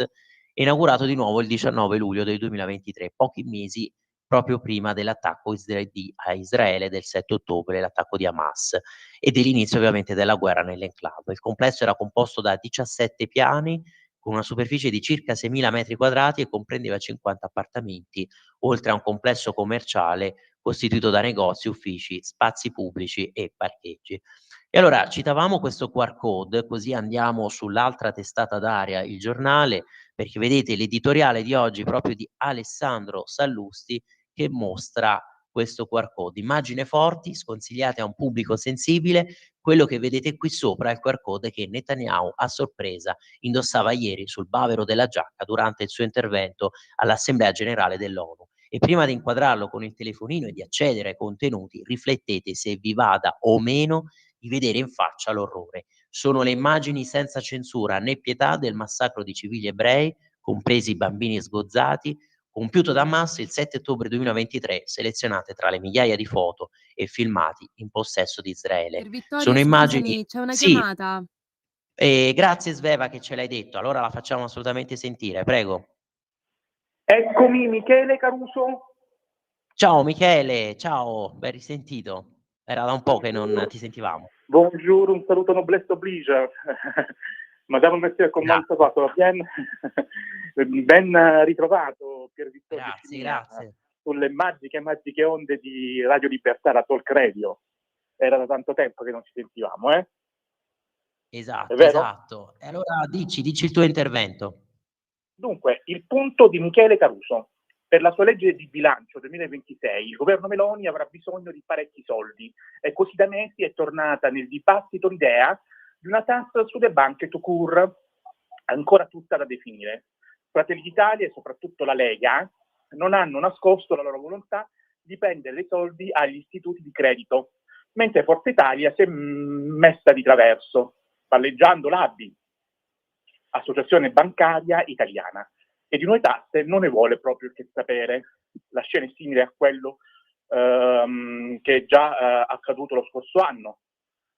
e inaugurato di nuovo il 19 luglio del 2023, pochi mesi proprio prima dell'attacco a Israele del 7 ottobre, l'attacco di Hamas, e dell'inizio ovviamente della guerra nell'enclave. Il complesso era composto da 17 piani, con una superficie di circa 6.000 metri quadrati e comprendeva 50 appartamenti, oltre a un complesso commerciale costituito da negozi, uffici, spazi pubblici e parcheggi. E allora citavamo questo QR code, così andiamo sull'altra testata d'Aria, Il Giornale, perché vedete l'editoriale di oggi proprio di Alessandro Sallusti che mostra questo QR code. Immagini forti, sconsigliate a un pubblico sensibile. Quello che vedete qui sopra è il QR code che Netanyahu a sorpresa indossava ieri sul bavero della giacca durante il suo intervento all'Assemblea Generale dell'ONU. E prima di inquadrarlo con il telefonino e di accedere ai contenuti, riflettete se vi vada o meno di vedere in faccia l'orrore. Sono le immagini senza censura né pietà del massacro di civili ebrei, compresi i bambini sgozzati, compiuto da Hamas il 7 ottobre 2023, selezionate tra le migliaia di foto e filmati in possesso di Israele. Pier Vittorio, Sono immagini. scusami, c'è una Sì, chiamata. grazie Sveva che ce l'hai detto, allora la facciamo assolutamente sentire, prego. Eccomi, Michele Caruso. Ciao Michele, ciao, ben risentito. Era da un po' che non ti sentivamo. Bonjour, un saluto noblesse oblige. Madame Messier, comment ça va? Ça va bien? Ben ritrovato Pier Vittorio. Grazie. Sulle magiche onde di Radio Libertà, la Talk Radio. Era da tanto tempo che non ci sentivamo, eh? Esatto. E allora dici il tuo intervento. Dunque, il punto di Michele Caruso. Per la sua legge di bilancio 2026 il governo Meloni avrà bisogno di parecchi soldi e così da mesi è tornata nel dibattito l'idea di una tassa sulle banche tout court, ancora tutta da definire. Fratelli d'Italia e soprattutto la Lega non hanno nascosto la loro volontà di prendere i soldi agli istituti di credito, mentre Forza Italia si è messa di traverso, palleggiando l'ABI, Associazione Bancaria Italiana, e di nuove tasse non ne vuole proprio che sapere. La scena è simile a quello che è già accaduto lo scorso anno,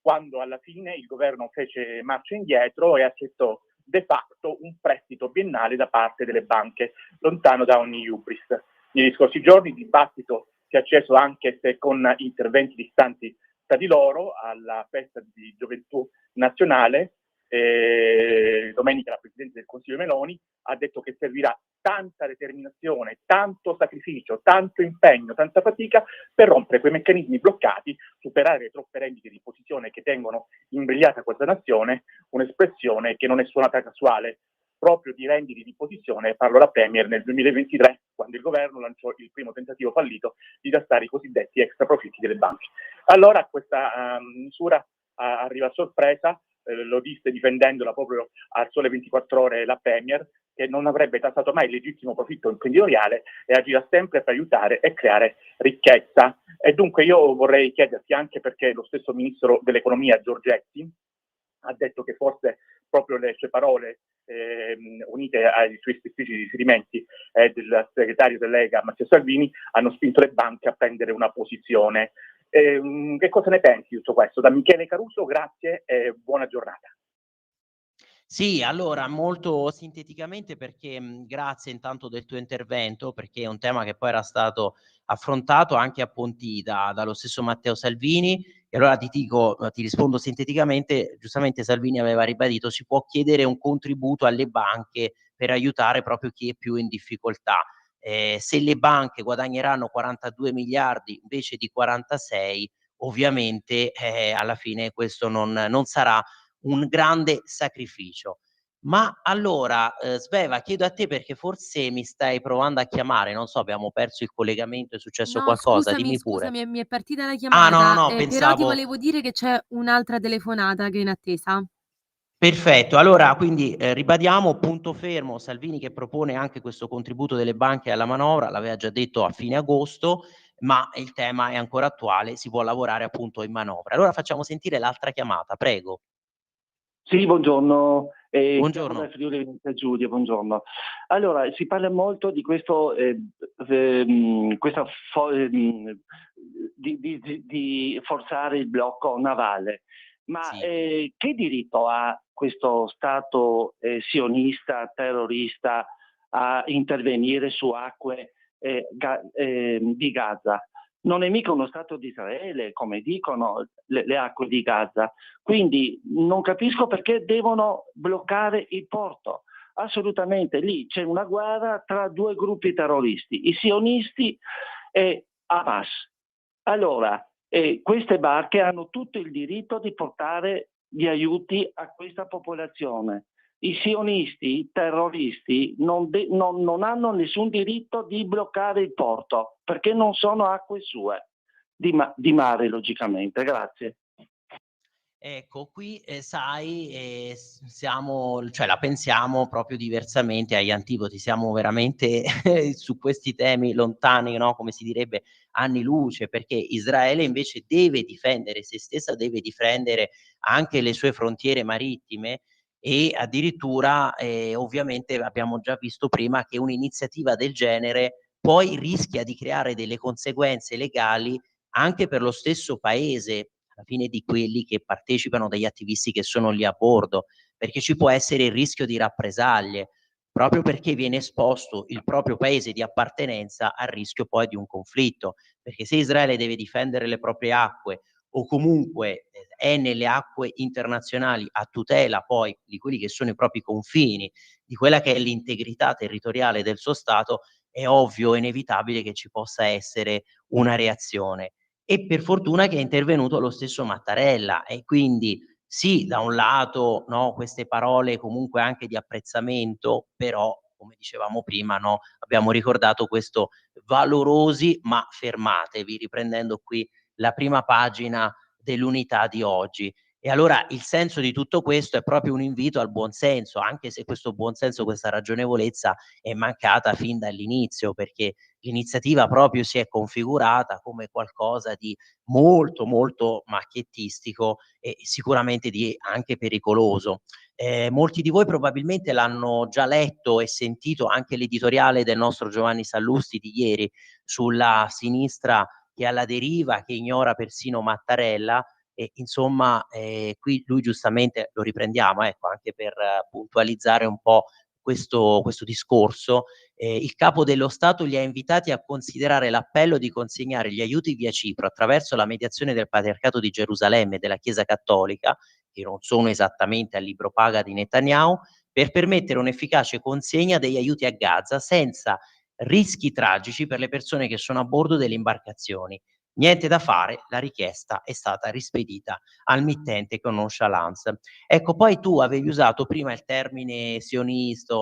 quando alla fine il governo fece marcia indietro e accettò de facto un prestito biennale da parte delle banche, lontano da ogni hubris. Negli scorsi giorni il dibattito si è acceso, anche se con interventi distanti tra di loro, alla festa di Gioventù Nazionale. Domenica la Presidente del Consiglio Meloni ha detto che servirà tanta determinazione, tanto sacrificio, tanto impegno, tanta fatica per rompere quei meccanismi bloccati, superare le troppe rendite di posizione che tengono imbrigliata questa nazione, un'espressione che non è suonata casuale. Proprio di renditi di posizione parlò la Premier nel 2023, quando il governo lanciò il primo tentativo fallito di tassare i cosiddetti extra profitti delle banche. Allora questa misura arriva a sorpresa. Lo disse difendendola proprio al Sole 24 Ore la Premier, che non avrebbe tassato mai il legittimo profitto imprenditoriale e agirà sempre per aiutare e creare ricchezza. E dunque io vorrei chiederti, anche perché lo stesso Ministro dell'Economia Giorgetti ha detto che forse proprio le sue parole unite ai suoi specifici riferimenti del segretario della Lega Matteo Salvini hanno spinto le banche a prendere una posizione. Che cosa ne pensi di tutto questo? Da Michele Caruso, grazie e buona giornata. Sì, allora molto sinteticamente perché grazie intanto del tuo intervento, perché è un tema che poi era stato affrontato anche a Pontida dallo stesso Matteo Salvini, E allora ti dico, ti rispondo sinteticamente, giustamente Salvini aveva ribadito, si può chiedere un contributo alle banche per aiutare proprio chi è più in difficoltà. Se le banche guadagneranno 42 miliardi invece di 46, ovviamente alla fine questo non sarà un grande sacrificio. Ma allora, Sveva, chiedo a te perché forse mi stai provando a chiamare, non so, abbiamo perso il collegamento, è successo No, qualcosa? scusami, Dimmi pure. scusami, mi è partita la Ah, no, no, chiamata, no, però ti pensavo. volevo dire che c'è un'altra telefonata che è in attesa. Perfetto, allora quindi ribadiamo, punto fermo, Salvini che propone anche questo contributo delle banche alla manovra, l'aveva già detto a fine agosto, ma il tema è ancora attuale, si può lavorare appunto in manovra. Allora facciamo sentire l'altra chiamata, prego. Sì, buongiorno, chiamo Buongiorno. da Friuli Venezia Giulia, buongiorno. Allora, si parla molto di questo, di forzare il blocco navale, ma Sì. che diritto ha questo Stato sionista, terrorista, a intervenire su acque di Gaza? Non è mica uno Stato di Israele, come dicono le acque di Gaza. Quindi non capisco perché devono bloccare il porto. Assolutamente, lì c'è una guerra tra due gruppi terroristi, i sionisti e Hamas. Allora, queste barche hanno tutto il diritto di portare gli aiuti a questa popolazione. I sionisti, i terroristi, non hanno nessun diritto di bloccare il porto, perché non sono acque sue, di mare logicamente. Grazie. Ecco, qui sai, cioè la pensiamo proprio diversamente agli antipodi, siamo veramente su questi temi lontani, no, come si direbbe, anni luce, perché Israele invece deve difendere se stessa, deve difendere anche le sue frontiere marittime e addirittura, ovviamente abbiamo già visto prima che un'iniziativa del genere poi rischia di creare delle conseguenze legali anche per lo stesso paese, alla fine di quelli che partecipano, degli attivisti che sono lì a bordo, perché ci può essere il rischio di rappresaglie, proprio perché viene esposto il proprio paese di appartenenza al rischio poi di un conflitto, perché se Israele deve difendere le proprie acque o comunque è nelle acque internazionali a tutela poi di quelli che sono i propri confini, di quella che è l'integrità territoriale del suo Stato, è ovvio e inevitabile che ci possa essere una reazione. E per fortuna che è intervenuto lo stesso Mattarella e quindi sì, da un lato, no, queste parole comunque anche di apprezzamento, però come dicevamo prima, no, abbiamo ricordato questo valorosi ma fermatevi, riprendendo qui la prima pagina dell'Unità di oggi. E allora il senso di tutto questo è proprio un invito al buonsenso, anche se questo buonsenso, questa ragionevolezza è mancata fin dall'inizio, perché l'iniziativa proprio si è configurata come qualcosa di molto, molto macchiettistico e sicuramente di anche pericoloso. Molti di voi probabilmente l'hanno già letto e sentito anche l'editoriale del nostro Giovanni Sallusti di ieri sulla sinistra che è alla deriva, che ignora persino Mattarella e insomma, qui lui giustamente lo riprendiamo, ecco, anche per puntualizzare un po' questo discorso, il capo dello Stato li ha invitati a considerare l'appello di consegnare gli aiuti via Cipro attraverso la mediazione del Patriarcato di Gerusalemme e della Chiesa Cattolica, che non sono esattamente al libro paga di Netanyahu, per permettere un'efficace consegna degli aiuti a Gaza senza rischi tragici per le persone che sono a bordo delle imbarcazioni. Niente da fare, la richiesta è stata rispedita al mittente con nonchalance. Ecco, poi tu avevi usato prima il termine sionisti,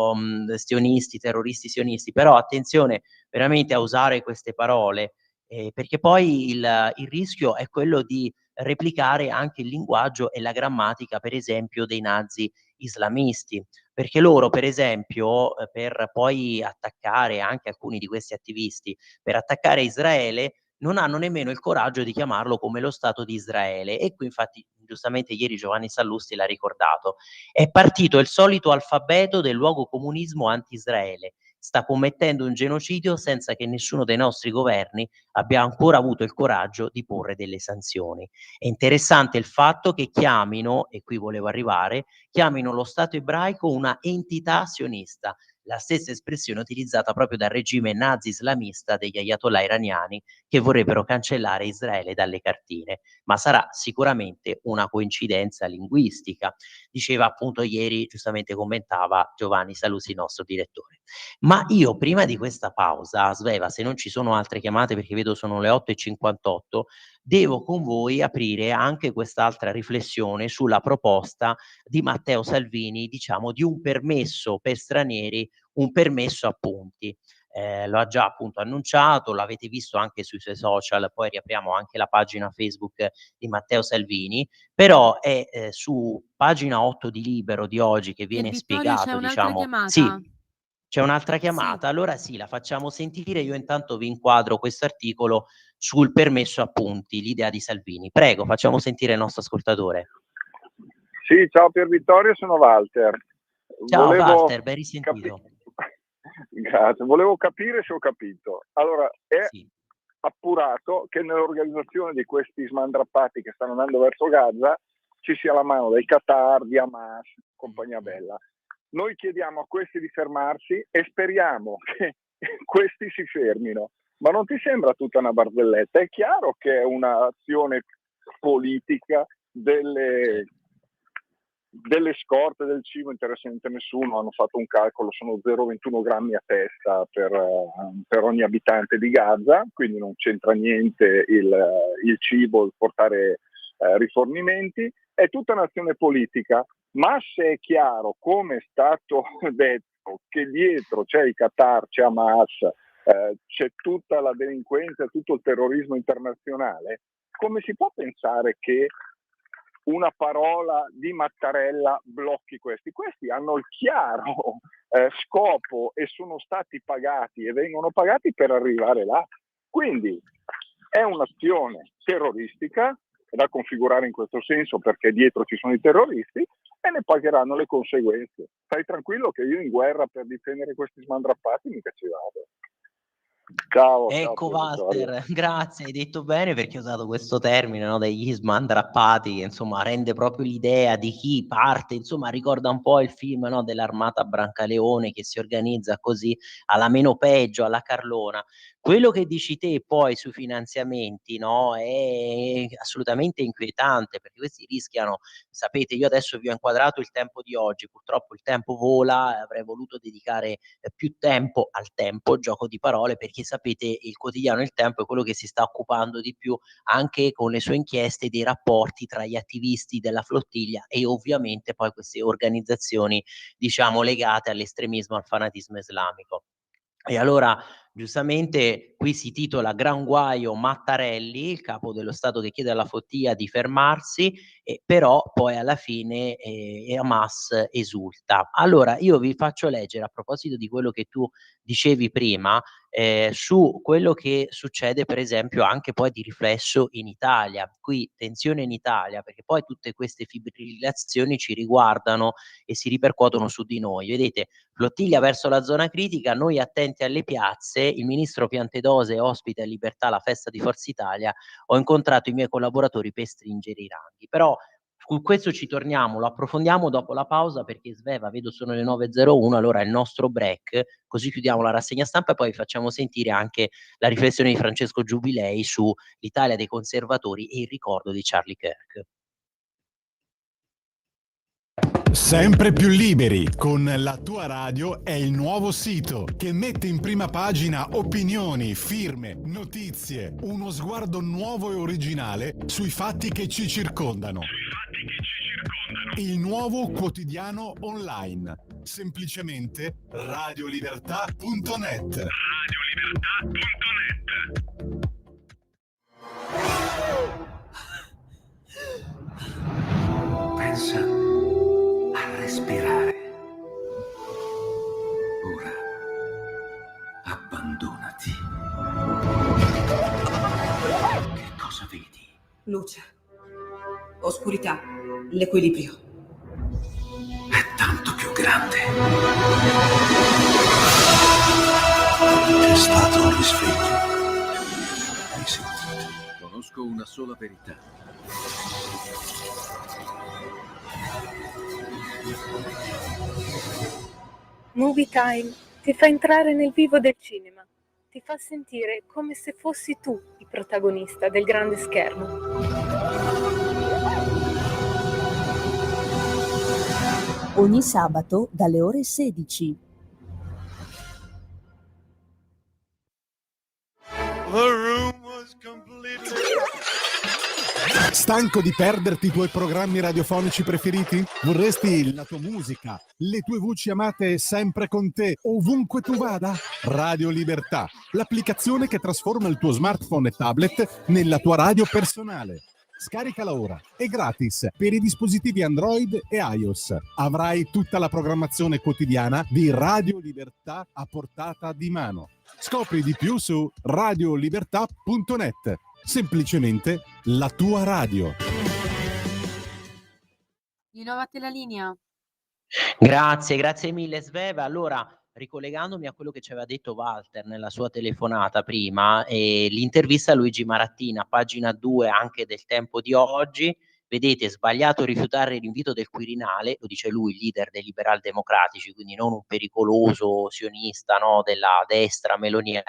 terroristi sionisti, però attenzione veramente a usare queste parole, perché poi il rischio è quello di replicare anche il linguaggio e la grammatica, per esempio, dei nazi islamisti, perché loro, per esempio, per poi attaccare anche alcuni di questi attivisti, per attaccare Israele non hanno nemmeno il coraggio di chiamarlo come lo Stato di Israele e qui infatti giustamente ieri Giovanni Sallusti l'ha ricordato, è partito il solito alfabeto del luogo comunismo anti-Israele. Sta commettendo un genocidio senza che nessuno dei nostri governi abbia ancora avuto il coraggio di porre delle sanzioni. È interessante il fatto che chiamino, e qui volevo arrivare, chiamino lo Stato ebraico una entità sionista, la stessa espressione utilizzata proprio dal regime nazi-islamista degli ayatollah iraniani che vorrebbero cancellare Israele dalle cartine, ma sarà sicuramente una coincidenza linguistica, diceva appunto ieri, giustamente commentava Giovanni Sallusti, nostro direttore. Ma io prima di questa pausa, Sveva, se non ci sono altre chiamate perché vedo sono le 8:58, devo con voi aprire anche quest'altra riflessione sulla proposta di Matteo Salvini, diciamo, di un permesso per stranieri, un permesso a punti. Lo ha già appunto annunciato, l'avete visto anche sui suoi social, poi riapriamo anche la pagina Facebook di Matteo Salvini, però è su pagina 8 di Libero di oggi che viene Vittorio, c'è spiegato, un'altra diciamo. chiamata. Sì, c'è un'altra Sì. chiamata? Allora sì, la facciamo sentire, io intanto vi inquadro questo articolo sul permesso a punti, l'idea di Salvini. Prego, facciamo sentire il nostro ascoltatore. Sì, ciao Pier Vittorio, sono Walter. Ciao Volevo Walter, ben risentito. Grazie, volevo capire se ho capito. Allora, è Sì. appurato che nell'organizzazione di questi smandrappati che stanno andando verso Gaza ci sia la mano del Qatar, di Hamas, compagnia bella. Noi chiediamo a questi di fermarsi e speriamo che questi si fermino. Ma non ti sembra tutta una barzelletta? È chiaro che è un'azione politica delle scorte del cibo, interessa a nessuno, hanno fatto un calcolo, sono 0,21 grammi a testa per ogni abitante di Gaza, quindi non c'entra niente il cibo, il portare rifornimenti, è tutta un'azione politica, ma se è chiaro, come è stato detto, che dietro c'è il Qatar, c'è Hamas, c'è tutta la delinquenza, tutto il terrorismo internazionale, come si può pensare che una parola di Mattarella blocchi questi? Questi hanno il chiaro scopo e sono stati pagati e vengono pagati per arrivare là. Quindi è un'azione terroristica da configurare in questo senso perché dietro ci sono i terroristi e ne pagheranno le conseguenze. Stai tranquillo che io in guerra per difendere questi smandrappati mica ci vado. Ciao, Ecco ciao Walter, grazie, hai detto bene perché ho usato questo termine, no, degli smandrappati, che insomma rende proprio l'idea di chi parte, insomma ricorda un po' il film, no, dell'Armata Brancaleone che si organizza così alla meno peggio, alla Carlona. Quello che dici te poi sui finanziamenti, no, è assolutamente inquietante perché questi rischiano, sapete, io adesso vi ho inquadrato il tempo di oggi, purtroppo il tempo vola, avrei voluto dedicare più tempo al tempo, gioco di parole, perché sapete il quotidiano Il Tempo è quello che si sta occupando di più anche con le sue inchieste dei rapporti tra gli attivisti della flottiglia e ovviamente poi queste organizzazioni, diciamo, legate all'estremismo, al fanatismo islamico. E allora, giustamente, qui si titola Gran guaio Mattarelli, il capo dello Stato che chiede alla flottiglia di fermarsi, però poi alla fine Hamas esulta. Allora, io vi faccio leggere, a proposito di quello che tu dicevi prima, su quello che succede per esempio anche poi di riflesso in Italia. Qui tensione in Italia, perché poi tutte queste fibrillazioni ci riguardano e si ripercuotono su di noi. Vedete, flottiglia verso la zona critica, noi attenti alle piazze, il ministro Piantedosi ospita in libertà la festa di Forza Italia, ho incontrato i miei collaboratori per stringere i ranghi. Però su questo ci torniamo, lo approfondiamo dopo la pausa perché Sveva, vedo sono le 9:01, allora è il nostro break, così chiudiamo la rassegna stampa e poi facciamo sentire anche la riflessione di Francesco Giubilei su l'Italia dei conservatori e il ricordo di Charlie Kirk. Sempre più liberi con La Tua Radio è il nuovo sito che mette in prima pagina opinioni, firme, notizie, uno sguardo nuovo e originale sui fatti che ci circondano. Il nuovo quotidiano online. Semplicemente radiolibertà.net. Pensa a respirare. Ora abbandonati. Che cosa vedi? Luce. oscurità, l'equilibrio. È tanto più grande. C'è stato un risveglio. Hai sentito? Conosco una sola verità. Movie Time ti fa entrare nel vivo del cinema, ti fa sentire come se fossi tu il protagonista del grande schermo. Ogni sabato dalle ore 16. Stanco di perderti i tuoi programmi radiofonici preferiti? Vorresti la tua musica, le tue voci amate sempre con te, ovunque tu vada? Radio Libertà, l'applicazione che trasforma il tuo smartphone e tablet nella tua radio personale. Scaricala ora, è gratis per i dispositivi Android e iOS. Avrai tutta la programmazione quotidiana di Radio Libertà a portata di mano. Scopri di più su radiolibertà.net. Semplicemente la tua radio. Rinnovate la linea. Grazie mille Sveva. Allora, ricollegandomi a quello che ci aveva detto Walter nella sua telefonata prima, l'intervista a Luigi Marattina, pagina 2 anche del Tempo di oggi, vedete, sbagliato rifiutare l'invito del Quirinale, lo dice lui, leader dei liberal democratici, quindi non un pericoloso sionista, no, della destra meloniana,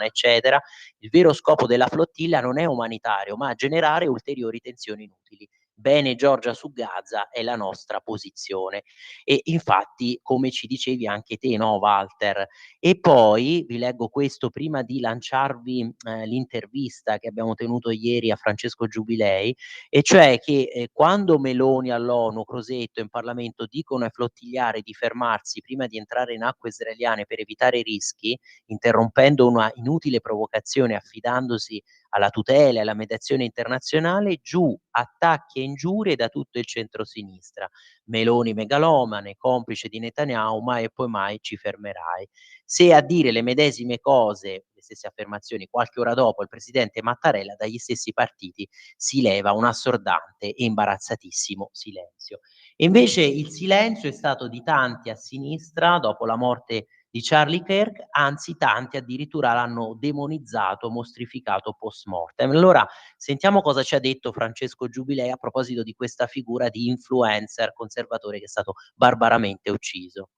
eccetera. Il vero scopo della flottilla non è umanitario, ma generare ulteriori tensioni inutili. Bene Giorgia su Gaza è la nostra posizione e infatti come ci dicevi anche te, no Walter? E poi vi leggo questo prima di lanciarvi l'intervista che abbiamo tenuto ieri a Francesco Giubilei, e cioè che quando Meloni all'ONU, Crosetto in Parlamento dicono ai flottigliari di fermarsi prima di entrare in acque israeliane per evitare i rischi, interrompendo una inutile provocazione affidandosi alla tutela e alla mediazione internazionale, giù attacchi e ingiurie da tutto il centrosinistra. Meloni megalomane, complice di Netanyahu, mai e poi mai ci fermerai. Se a dire le medesime cose, le stesse affermazioni, qualche ora dopo il presidente Mattarella, dagli stessi partiti si leva un assordante e imbarazzatissimo silenzio. E invece il silenzio è stato di tanti a sinistra dopo la morte di Charlie Kirk, anzi tanti addirittura l'hanno demonizzato, mostrificato post mortem. Allora sentiamo cosa ci ha detto Francesco Giubilei a proposito di questa figura di influencer conservatore che è stato barbaramente ucciso.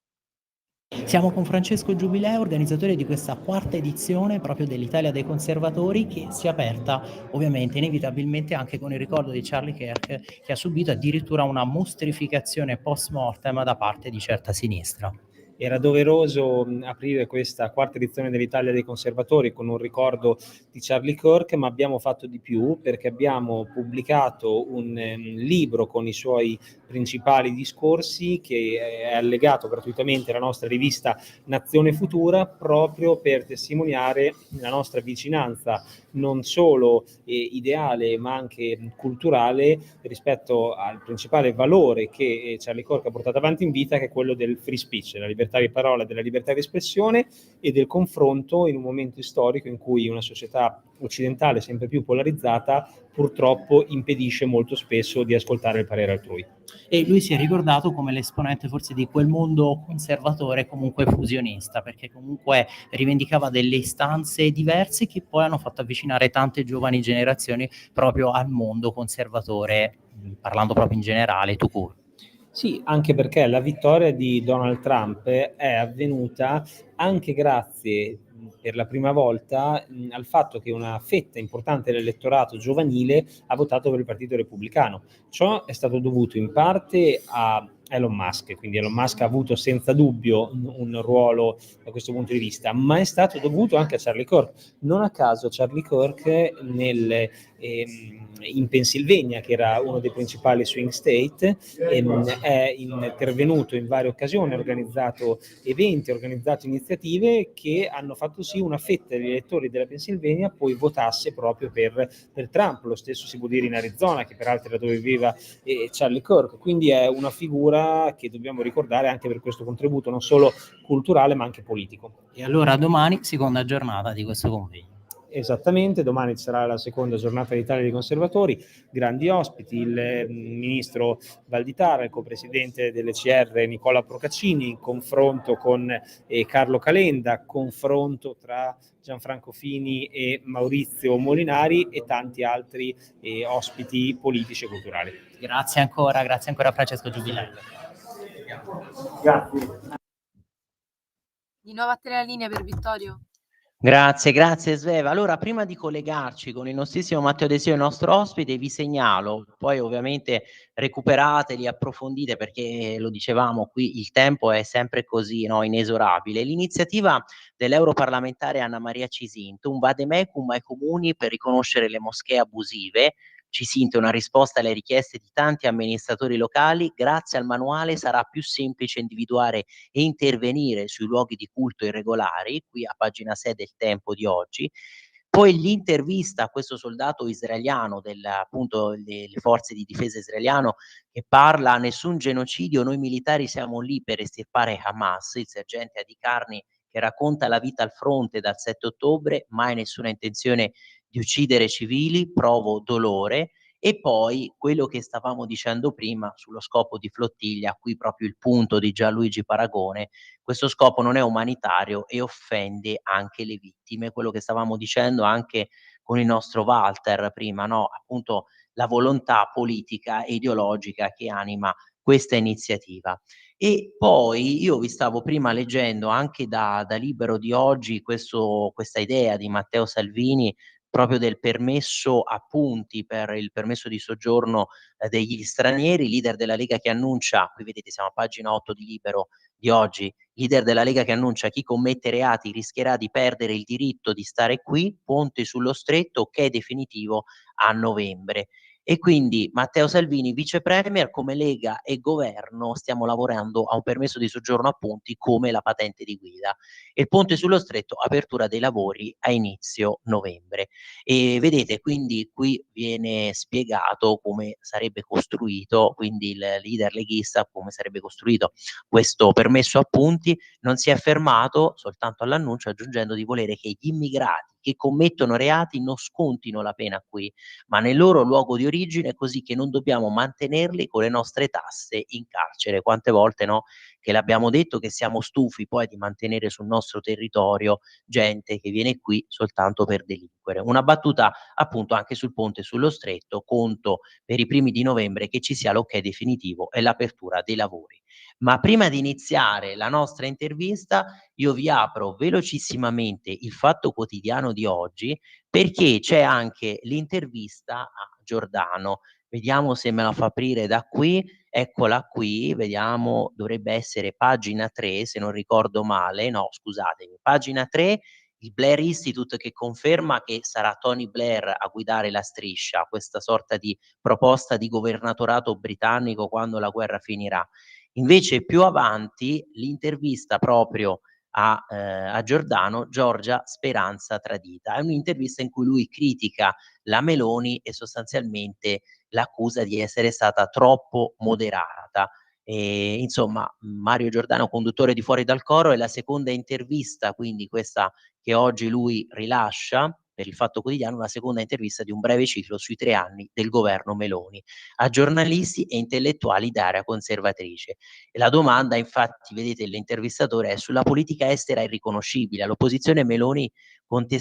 Siamo con Francesco Giubilei, organizzatore di questa quarta edizione proprio dell'Italia dei Conservatori, che si è aperta ovviamente inevitabilmente anche con il ricordo di Charlie Kirk, che ha subito addirittura una mostrificazione post mortem da parte di certa sinistra. Era doveroso aprire questa quarta edizione dell'Italia dei Conservatori con un ricordo di Charlie Kirk, ma abbiamo fatto di più perché abbiamo pubblicato un libro con i suoi principali discorsi che è allegato gratuitamente alla nostra rivista Nazione Futura, proprio per testimoniare la nostra vicinanza non solo ideale ma anche culturale rispetto al principale valore che Charlie Kirk ha portato avanti in vita, che è quello del free speech, della libertà di parola, della libertà di espressione e del confronto in un momento storico in cui una società occidentale sempre più polarizzata purtroppo impedisce molto spesso di ascoltare il parere altrui. E lui si è ricordato come l'esponente forse di quel mondo conservatore comunque fusionista, perché comunque rivendicava delle istanze diverse che poi hanno fatto avvicinare tante giovani generazioni proprio al mondo conservatore, parlando proprio in generale, tout court. Sì, anche perché la vittoria di Donald Trump è avvenuta anche grazie per la prima volta al fatto che una fetta importante dell'elettorato giovanile ha votato per il Partito Repubblicano. Ciò è stato dovuto in parte a Elon Musk, quindi Elon Musk ha avuto senza dubbio un ruolo da questo punto di vista, ma è stato dovuto anche a Charlie Kirk. Non a caso Charlie Kirk in Pennsylvania, che era uno dei principali swing state, è intervenuto in varie occasioni, ha organizzato eventi, ha organizzato iniziative che hanno fatto sì una fetta degli elettori della Pennsylvania poi votasse proprio per Trump. Lo stesso si può dire in Arizona, che peraltro era dove viveva Charlie Kirk, quindi è una figura che dobbiamo ricordare anche per questo contributo non solo culturale ma anche politico. E allora domani seconda giornata di questo convegno. Esattamente, domani sarà la seconda giornata d'Italia dei Conservatori, grandi ospiti, il ministro Valditara, il co-presidente dell'ECR Nicola Procaccini, in confronto con Carlo Calenda, confronto tra Gianfranco Fini e Maurizio Molinari e tanti altri ospiti politici e culturali. Grazie ancora Francesco Giubilello. Grazie. Di nuovo a te la linea per Vittorio. Grazie Sveva. Allora, prima di collegarci con il nostrissimo Matteo Desio, il nostro ospite, vi segnalo, poi ovviamente recuperateli, approfondite, perché lo dicevamo qui, il tempo è sempre così, no, inesorabile. L'iniziativa dell'europarlamentare Anna Maria Cisinto, un vademecum ai comuni per riconoscere le moschee abusive. Cisinto, una risposta alle richieste di tanti amministratori locali. Grazie al manuale sarà più semplice individuare e intervenire sui luoghi di culto irregolari, qui a pagina 6 del Tempo di oggi. Poi l'intervista a questo soldato israeliano appunto delle forze di difesa israeliano, che parla: nessun genocidio, noi militari siamo lì per estirpare Hamas, il sergente Adi Carni, che racconta la vita al fronte dal 7 ottobre, mai nessuna intenzione di uccidere civili, provo dolore. E poi quello che stavamo dicendo prima sullo scopo di flottiglia, qui proprio il punto di Gianluigi Paragone: questo scopo non è umanitario e offende anche le vittime, quello che stavamo dicendo anche con il nostro Walter prima, no? Appunto la volontà politica e ideologica che anima questa iniziativa. E poi io vi stavo prima leggendo anche da Libero di oggi questa idea di Matteo Salvini, proprio del permesso a punti per il permesso di soggiorno degli stranieri, leader della Lega che annuncia, qui vedete siamo a pagina 8 di Libero di oggi, leader della Lega che annuncia: chi commette reati rischierà di perdere il diritto di stare qui, ponte sullo stretto che è definitivo a novembre. E quindi Matteo Salvini, vice premier, come Lega e governo stiamo lavorando a un permesso di soggiorno a punti come la patente di guida. E il ponte sullo stretto, apertura dei lavori a inizio novembre. E vedete, quindi qui viene spiegato come sarebbe costruito, quindi il leader leghista, come sarebbe costruito questo permesso a punti. Non si è fermato soltanto all'annuncio, aggiungendo di volere che gli immigrati che commettono reati non scontino la pena qui, ma nel loro luogo di origine, così che non dobbiamo mantenerli con le nostre tasse in carcere. Quante volte, no, che l'abbiamo detto, che siamo stufi poi di mantenere sul nostro territorio gente che viene qui soltanto per delinquere. Una battuta appunto anche sul ponte sullo stretto: conto per i primi di novembre che ci sia l'ok definitivo e l'apertura dei lavori. Ma prima di iniziare la nostra intervista, io vi apro velocissimamente il Fatto Quotidiano di oggi, perché c'è anche l'intervista a Giordano. Vediamo se me la fa aprire da qui. Eccola qui, vediamo, dovrebbe essere pagina 3 se non ricordo male. No, scusatemi, pagina 3, il Blair Institute che conferma che sarà Tony Blair a guidare la striscia, questa sorta di proposta di governatorato britannico quando la guerra finirà. Invece più avanti l'intervista proprio a Giordano, Giorgia Speranza tradita. È un'intervista in cui lui critica la Meloni e sostanzialmente l'accusa di essere stata troppo moderata. E, insomma, Mario Giordano, conduttore di Fuori dal Coro, è la seconda intervista, quindi questa che oggi lui rilascia per il Fatto Quotidiano, una seconda intervista di un breve ciclo sui 3 anni del governo Meloni a giornalisti e intellettuali d'area conservatrice. E la domanda, infatti, vedete, l'intervistatore è sulla politica estera irriconoscibile. All'opposizione Meloni,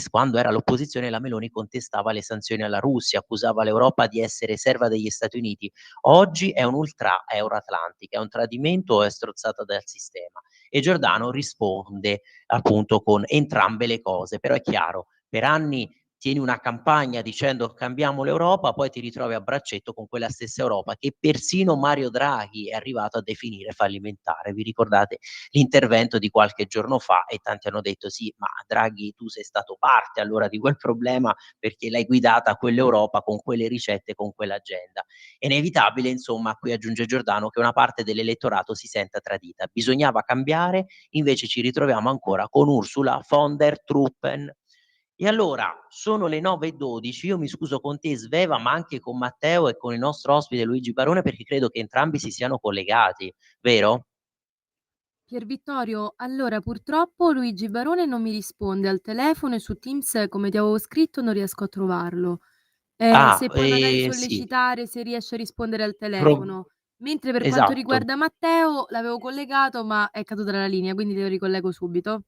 quando era all'opposizione, la Meloni contestava le sanzioni alla Russia, accusava l'Europa di essere serva degli Stati Uniti. Oggi è un ultra euroatlantica, è un tradimento o è strozzata dal sistema? E Giordano risponde appunto con entrambe le cose. Però è chiaro, per anni tieni una campagna dicendo cambiamo l'Europa, poi ti ritrovi a braccetto con quella stessa Europa che persino Mario Draghi è arrivato a definire fallimentare. Vi ricordate l'intervento di qualche giorno fa? E tanti hanno detto: sì, ma Draghi, tu sei stato parte allora di quel problema, perché l'hai guidata quell'Europa con quelle ricette, con quell'agenda. È inevitabile, insomma, qui aggiunge Giordano, che una parte dell'elettorato si senta tradita. Bisognava cambiare, invece ci ritroviamo ancora con Ursula von der Truppen. E allora sono le 9:12, io mi scuso con te Sveva, ma anche con Matteo e con il nostro ospite Luigi Barone, perché credo che entrambi si siano collegati, vero? Pier Vittorio, allora purtroppo Luigi Barone non mi risponde al telefono e su Teams, come ti avevo scritto, non riesco a trovarlo. Ah, Se puoi magari sì, sollecitare se riesce a rispondere al pro telefono. Mentre per quanto esatto. riguarda Matteo, l'avevo collegato, ma è caduta dalla linea, quindi te lo ricollego subito.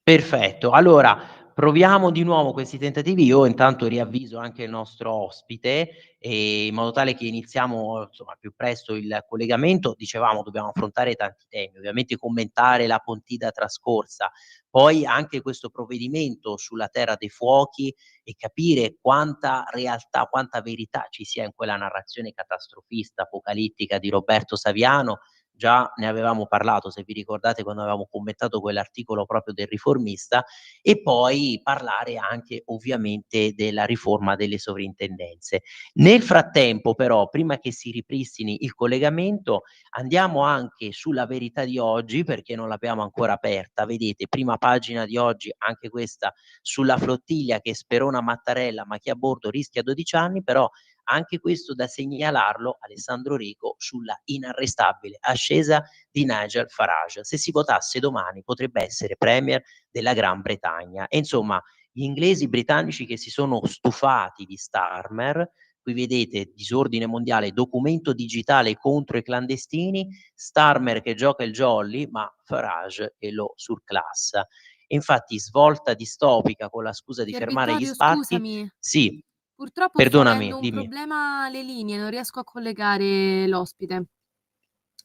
Perfetto. Allora, proviamo di nuovo questi tentativi. Io intanto riavviso anche il nostro ospite, in modo tale che iniziamo, insomma, al più presto il collegamento. Dicevamo, dobbiamo affrontare tanti temi, ovviamente commentare la Pontida trascorsa, poi anche questo provvedimento sulla terra dei fuochi e capire quanta realtà, quanta verità ci sia in quella narrazione catastrofista, apocalittica di Roberto Saviano. Già ne avevamo parlato, se vi ricordate, quando avevamo commentato quell'articolo proprio del Riformista, e poi parlare anche ovviamente della riforma delle sovrintendenze. Nel frattempo però, prima che si ripristini il collegamento, andiamo anche sulla Verità di oggi, perché non l'abbiamo ancora aperta. Vedete, prima pagina di oggi, anche questa sulla flottiglia che sperona Mattarella, ma chi a bordo rischia 12 anni, però anche questo da segnalarlo, Alessandro Rico, sulla inarrestabile ascesa di Nigel Farage. Se si votasse domani potrebbe essere premier della Gran Bretagna. E insomma, gli inglesi britannici che si sono stufati di Starmer, qui vedete disordine mondiale, documento digitale contro i clandestini, Starmer che gioca il jolly, ma Farage che lo surclassa. E infatti svolta distopica con la scusa di Pier fermare gli Vittorio, sbarchi. scusami. Sì, Purtroppo sto perdonami, avendo un dimmi. problema alle linee, non riesco a collegare l'ospite.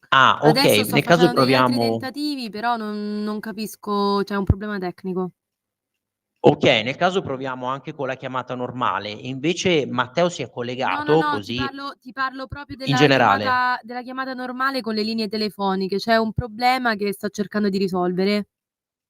Ah, Adesso okay, sto nel caso facendo degli altri proviamo tentativi, però non capisco, c'è un problema tecnico. okay, nel caso proviamo anche con la chiamata normale. Invece Matteo si è No, no, collegato, no, così ti parlo proprio in generale. della chiamata normale con le linee telefoniche. C'è un problema che sto cercando di risolvere.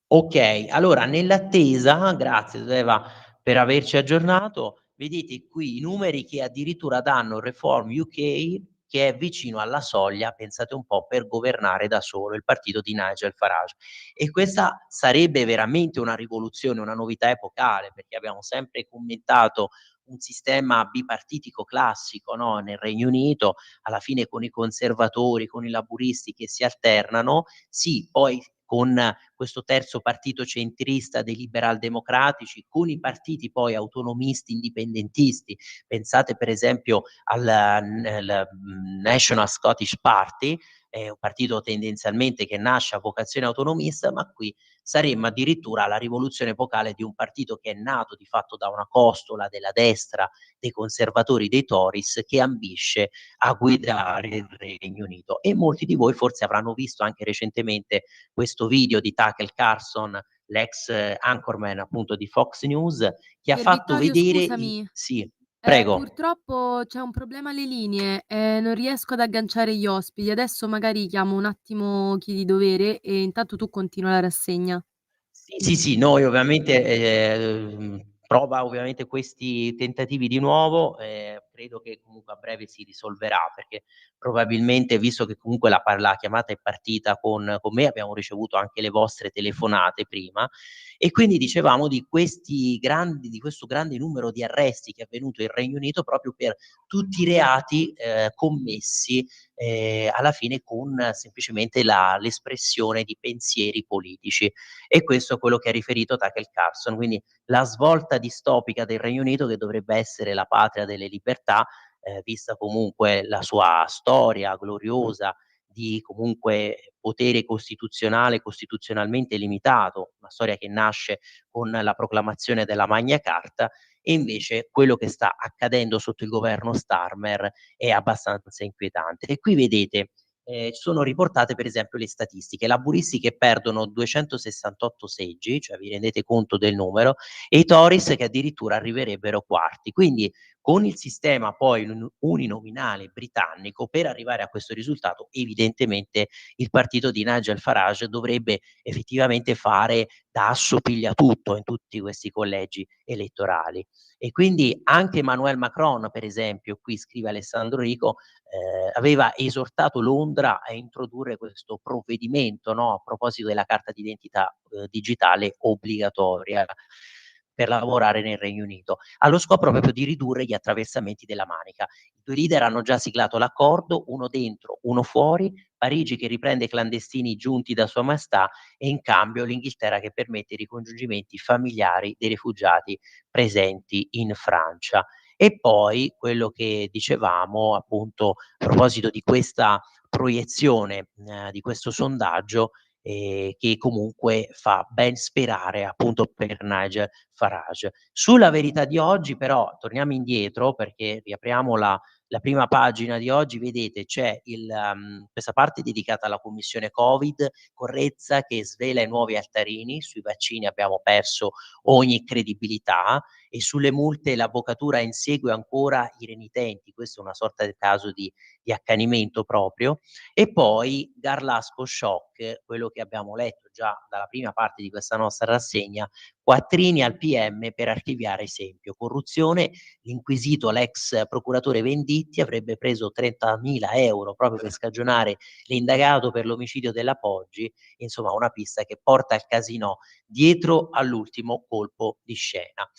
Okay, allora nell'attesa, grazie Eva per averci aggiornato, vedete qui i numeri che addirittura danno Reform UK che è vicino alla soglia, pensate un po', per governare da solo, il partito di Nigel Farage. E questa sarebbe veramente una rivoluzione, una novità epocale, perché abbiamo sempre commentato un sistema bipartitico classico, no, nel Regno Unito, alla fine con i conservatori, con i laburisti che si alternano, sì, poi con questo terzo partito centrista dei liberal democratici, con i partiti poi autonomisti, indipendentisti. Pensate per esempio National Scottish Party, è un partito tendenzialmente che nasce a vocazione autonomista, ma qui saremmo addirittura alla rivoluzione epocale di un partito che è nato di fatto da una costola della destra, dei conservatori, dei Tories, che ambisce a guidare il Regno Unito. E molti di voi forse avranno visto anche recentemente questo video di Tucker Carlson, l'ex anchorman appunto di Fox News, che ha Pier fatto Vittorio, vedere i scusami, sì, prego. purtroppo c'è un problema alle linee, non riesco ad agganciare gli ospiti. Adesso magari chiamo un attimo chi di dovere e intanto tu continua la rassegna. Sì, sì, noi ovviamente, prova ovviamente questi tentativi di nuovo, credo che comunque a breve si risolverà, perché probabilmente, visto che comunque la chiamata è partita con me, abbiamo ricevuto anche le vostre telefonate prima, e quindi dicevamo di questo grande numero di arresti che è avvenuto in Regno Unito proprio per tutti i reati, commessi, alla fine con semplicemente l'espressione di pensieri politici. E questo è quello che ha riferito Tucker Carlson, quindi la svolta distopica del Regno Unito che dovrebbe essere la patria delle libertà, vista comunque la sua storia gloriosa di comunque potere costituzionale, costituzionalmente limitato, una storia che nasce con la proclamazione della Magna Carta, e invece quello che sta accadendo sotto il governo Starmer è abbastanza inquietante. E qui vedete sono riportate per esempio le statistiche. I laburisti che perdono 268 seggi, cioè vi rendete conto del numero, e i Tories che addirittura arriverebbero quarti. Quindi con il sistema poi uninominale britannico, per arrivare a questo risultato, evidentemente il partito di Nigel Farage dovrebbe effettivamente fare da assopigliatutto in tutti questi collegi elettorali. E quindi anche Emmanuel Macron, per esempio, qui scrive Alessandro Rico, aveva esortato Londra a introdurre questo provvedimento, no, a proposito della carta d'identità digitale obbligatoria. per lavorare nel Regno Unito, allo scopo proprio di ridurre gli attraversamenti della Manica. I due leader hanno già siglato l'accordo, uno dentro, uno fuori, Parigi che riprende i clandestini giunti da Sua Maestà e in cambio l'Inghilterra che permette i ricongiungimenti familiari dei rifugiati presenti in Francia. E poi quello che dicevamo appunto a proposito di questa proiezione, di questo sondaggio, che comunque fa ben sperare appunto per Nigel Farage. Sulla Verità di oggi però torniamo indietro perché riapriamo la prima pagina di oggi, vedete c'è questa parte dedicata alla commissione Covid, Correzza che svela i nuovi altarini, sui vaccini abbiamo perso ogni credibilità e sulle multe l'avvocatura insegue ancora i renitenti, questo è una sorta di caso di accanimento proprio, e poi Garlasco shock, quello che abbiamo letto già dalla prima parte di questa nostra rassegna, quattrini al PM per archiviare esempio, corruzione, l'inquisito l'ex procuratore Venditti avrebbe preso 30.000 euro proprio per scagionare l'indagato per l'omicidio della Poggi, insomma una pista che porta al casino dietro all'ultimo colpo di scena.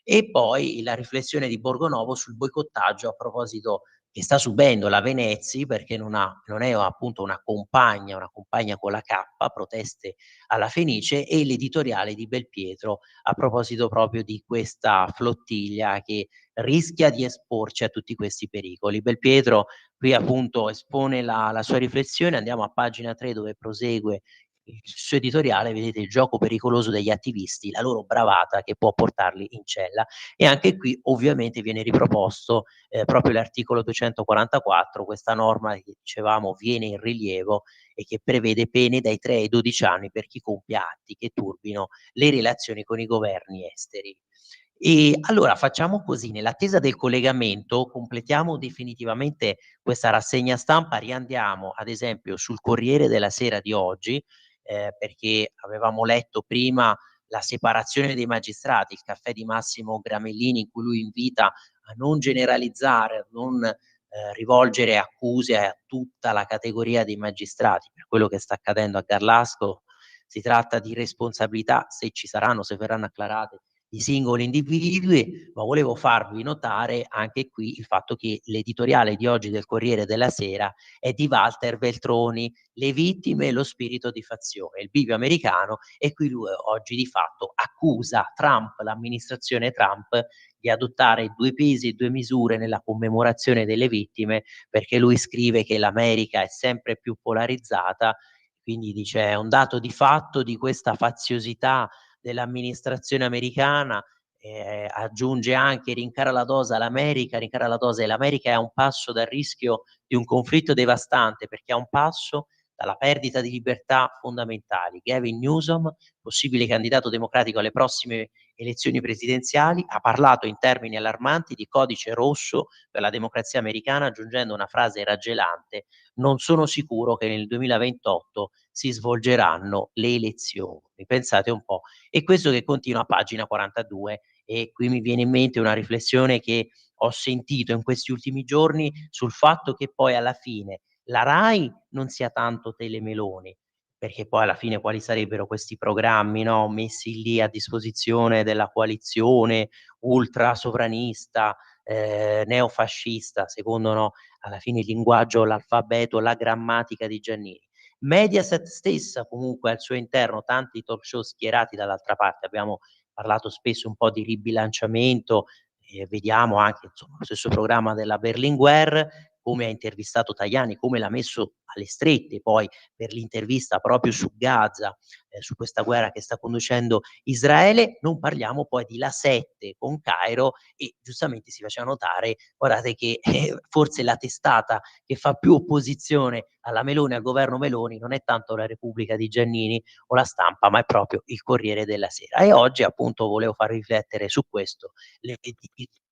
E poi la riflessione di Borgonovo sul boicottaggio a proposito che sta subendo la Venezzi perché non è appunto una compagna con la K, proteste alla Fenice, e l'editoriale di Belpietro a proposito proprio di questa flottiglia che rischia di esporci a tutti questi pericoli. Belpietro qui appunto espone la sua riflessione, andiamo a pagina 3 dove prosegue il suo editoriale, vedete il gioco pericoloso degli attivisti, la loro bravata che può portarli in cella, e anche qui ovviamente viene riproposto proprio l'articolo 244, questa norma che dicevamo viene in rilievo e che prevede pene dai 3 ai 12 anni per chi compie atti che turbino le relazioni con i governi esteri. E allora facciamo così, nell'attesa del collegamento completiamo definitivamente questa rassegna stampa, riandiamo ad esempio sul Corriere della Sera di oggi, perché avevamo letto prima la separazione dei magistrati, il caffè di Massimo Gramellini in cui lui invita a non generalizzare, a non rivolgere accuse a tutta la categoria dei magistrati per quello che sta accadendo a Garlasco. Si tratta di responsabilità, se ci saranno, se verranno acclarate, di singoli individui, ma volevo farvi notare anche qui il fatto che l'editoriale di oggi del Corriere della Sera è di Walter Veltroni, le vittime e lo spirito di fazione, il bivio americano, e qui lui oggi di fatto accusa Trump, l'amministrazione Trump, di adottare 2 pesi e 2 misure nella commemorazione delle vittime, perché lui scrive che l'America è sempre più polarizzata, quindi dice è un dato di fatto di questa faziosità dell'amministrazione americana, aggiunge anche rincara la dose all'America, rincara la dose, l'America è a un passo dal rischio di un conflitto devastante perché è a un passo dalla perdita di libertà fondamentali. Gavin Newsom, possibile candidato democratico alle prossime elezioni presidenziali, ha parlato in termini allarmanti di codice rosso per la democrazia americana, aggiungendo una frase raggelante: non sono sicuro che nel 2028 si svolgeranno le elezioni. Pensate un po'. E questo che continua a pagina 42, e qui mi viene in mente una riflessione che ho sentito in questi ultimi giorni sul fatto che poi alla fine la RAI non sia tanto Telemeloni, perché poi alla fine quali sarebbero questi programmi, no, messi lì a disposizione della coalizione ultra sovranista, neofascista, secondo no, alla fine il linguaggio, l'alfabeto, la grammatica di Giannini. Mediaset stessa comunque al suo interno tanti talk show schierati dall'altra parte, abbiamo parlato spesso un po' di ribilanciamento, vediamo anche insomma lo stesso programma della Berlinguer, come ha intervistato Tajani, come l'ha messo alle strette poi per l'intervista proprio su Gaza, su questa guerra che sta conducendo Israele. Non parliamo poi di La 7 con Cairo, e giustamente si faceva notare, guardate che forse la testata che fa più opposizione alla Meloni, al governo Meloni, non è tanto la Repubblica di Giannini o La Stampa, ma è proprio il Corriere della Sera. E oggi appunto volevo far riflettere su questo,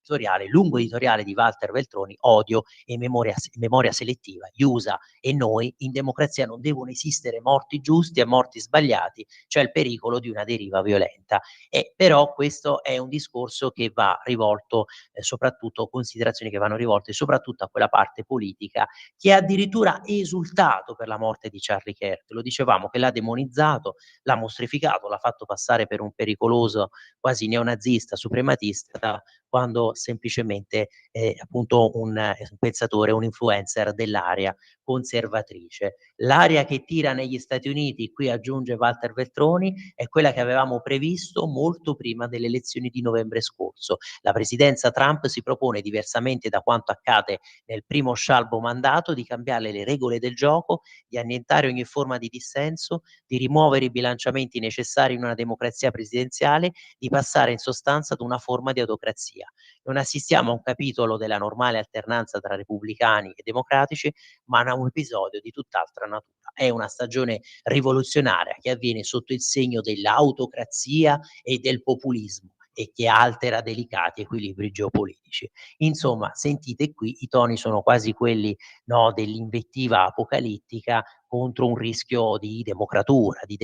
editoriale, lungo editoriale di Walter Veltroni, Odio e memoria selettiva, gli USA e noi, in democrazia non devono esistere morti giusti e morti sbagliati, c'è il pericolo di una deriva violenta. Però questo è un discorso che va rivolto soprattutto, considerazioni che vanno rivolte soprattutto a quella parte politica che ha addirittura esultato per la morte di Charlie Kirk. Lo dicevamo, che l'ha demonizzato, l'ha mostrificato, l'ha fatto passare per un pericoloso quasi neonazista, suprematista, quando semplicemente appunto un pensatore, un influencer dell'area conservatrice. L'area che tira negli Stati Uniti, qui aggiunge Walter Veltroni, è quella che avevamo previsto molto prima delle elezioni di novembre scorso. La presidenza Trump si propone, diversamente da quanto accade nel primo scialbo mandato, di cambiare le regole del gioco, di annientare ogni forma di dissenso, di rimuovere i bilanciamenti necessari in una democrazia presidenziale, di passare in sostanza ad una forma di autocrazia. Non assistiamo a un capitolo della normale alternanza tra repubblicani e democratici, ma a un episodio di tutt'altra natura. È una stagione rivoluzionaria che avviene sotto il segno dell'autocrazia e del populismo e che altera delicati equilibri geopolitici. Insomma, sentite qui, i toni sono quasi quelli, no, dell'invettiva apocalittica contro un rischio di democratura, di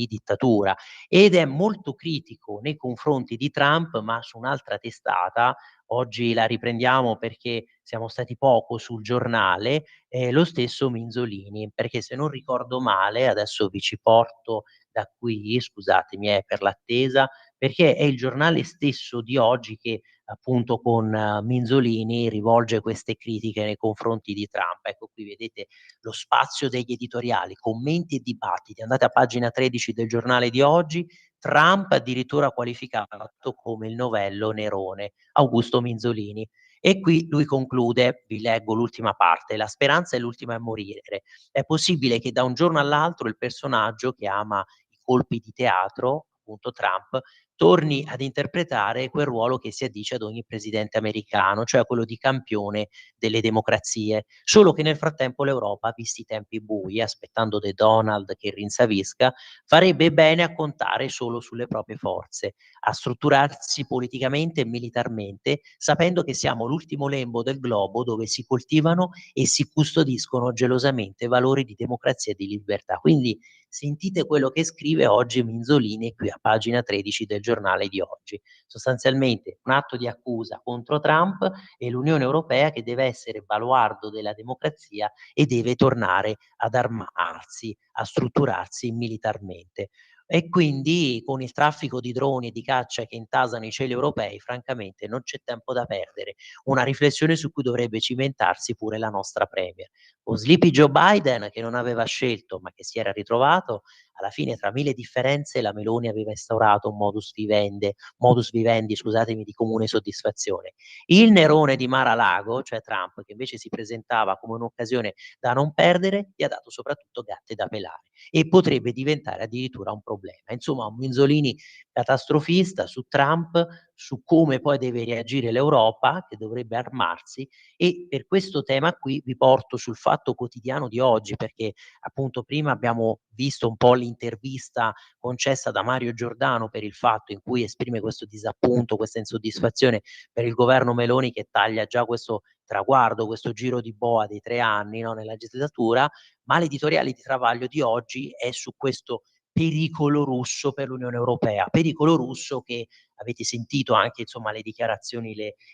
dittatura, ed è molto critico nei confronti di Trump, ma su un'altra testata, oggi la riprendiamo perché siamo stati poco sul giornale, lo stesso Minzolini, perché se non ricordo male, adesso vi ci porto da qui, scusatemi per l'attesa, perché è il giornale stesso di oggi che appunto con Minzolini rivolge queste critiche nei confronti di Trump. Ecco qui vedete lo spazio degli editoriali, commenti e dibattiti. Andate a pagina 13 del giornale di oggi, Trump addirittura qualificato come il novello Nerone, Augusto Minzolini. E qui lui conclude, vi leggo l'ultima parte: la speranza è l'ultima a morire. È possibile che da un giorno all'altro il personaggio che ama i colpi di teatro, appunto Trump, torni ad interpretare quel ruolo che si addice ad ogni presidente americano, cioè quello di campione delle democrazie. Solo che nel frattempo l'Europa, visti i tempi bui, aspettando The Donald che rinsavisca, farebbe bene a contare solo sulle proprie forze, a strutturarsi politicamente e militarmente, sapendo che siamo l'ultimo lembo del globo dove si coltivano e si custodiscono gelosamente valori di democrazia e di libertà. Quindi sentite quello che scrive oggi Minzolini qui a pagina 13 del giornale di oggi. Sostanzialmente un atto di accusa contro Trump e l'Unione Europea che deve essere baluardo della democrazia e deve tornare ad armarsi, a strutturarsi militarmente. E quindi con il traffico di droni e di caccia che intasano i cieli europei, francamente non c'è tempo da perdere. Una riflessione su cui dovrebbe cimentarsi pure la nostra premier. Con Sleepy Joe Biden, che non aveva scelto ma che si era ritrovato, alla fine tra mille differenze la Meloni aveva instaurato un modus vivendi, scusatemi, di comune soddisfazione. Il Nerone di Mar-a-Lago, cioè Trump, che invece si presentava come un'occasione da non perdere, gli ha dato soprattutto gatte da pelare e potrebbe diventare addirittura un problema. Insomma, un Minzolini catastrofista su Trump, su come poi deve reagire l'Europa, che dovrebbe armarsi, e per questo tema qui vi porto sul Fatto Quotidiano di oggi, perché appunto prima abbiamo visto un po' l'intervista concessa da Mario Giordano per il Fatto, in cui esprime questo disappunto, questa insoddisfazione per il governo Meloni che taglia già questo traguardo, questo giro di boa dei 3 anni, no, nella legislatura, ma l'editoriale di Travaglio di oggi è su questo pericolo russo per l'Unione Europea, pericolo russo che avete sentito anche insomma le dichiarazioni,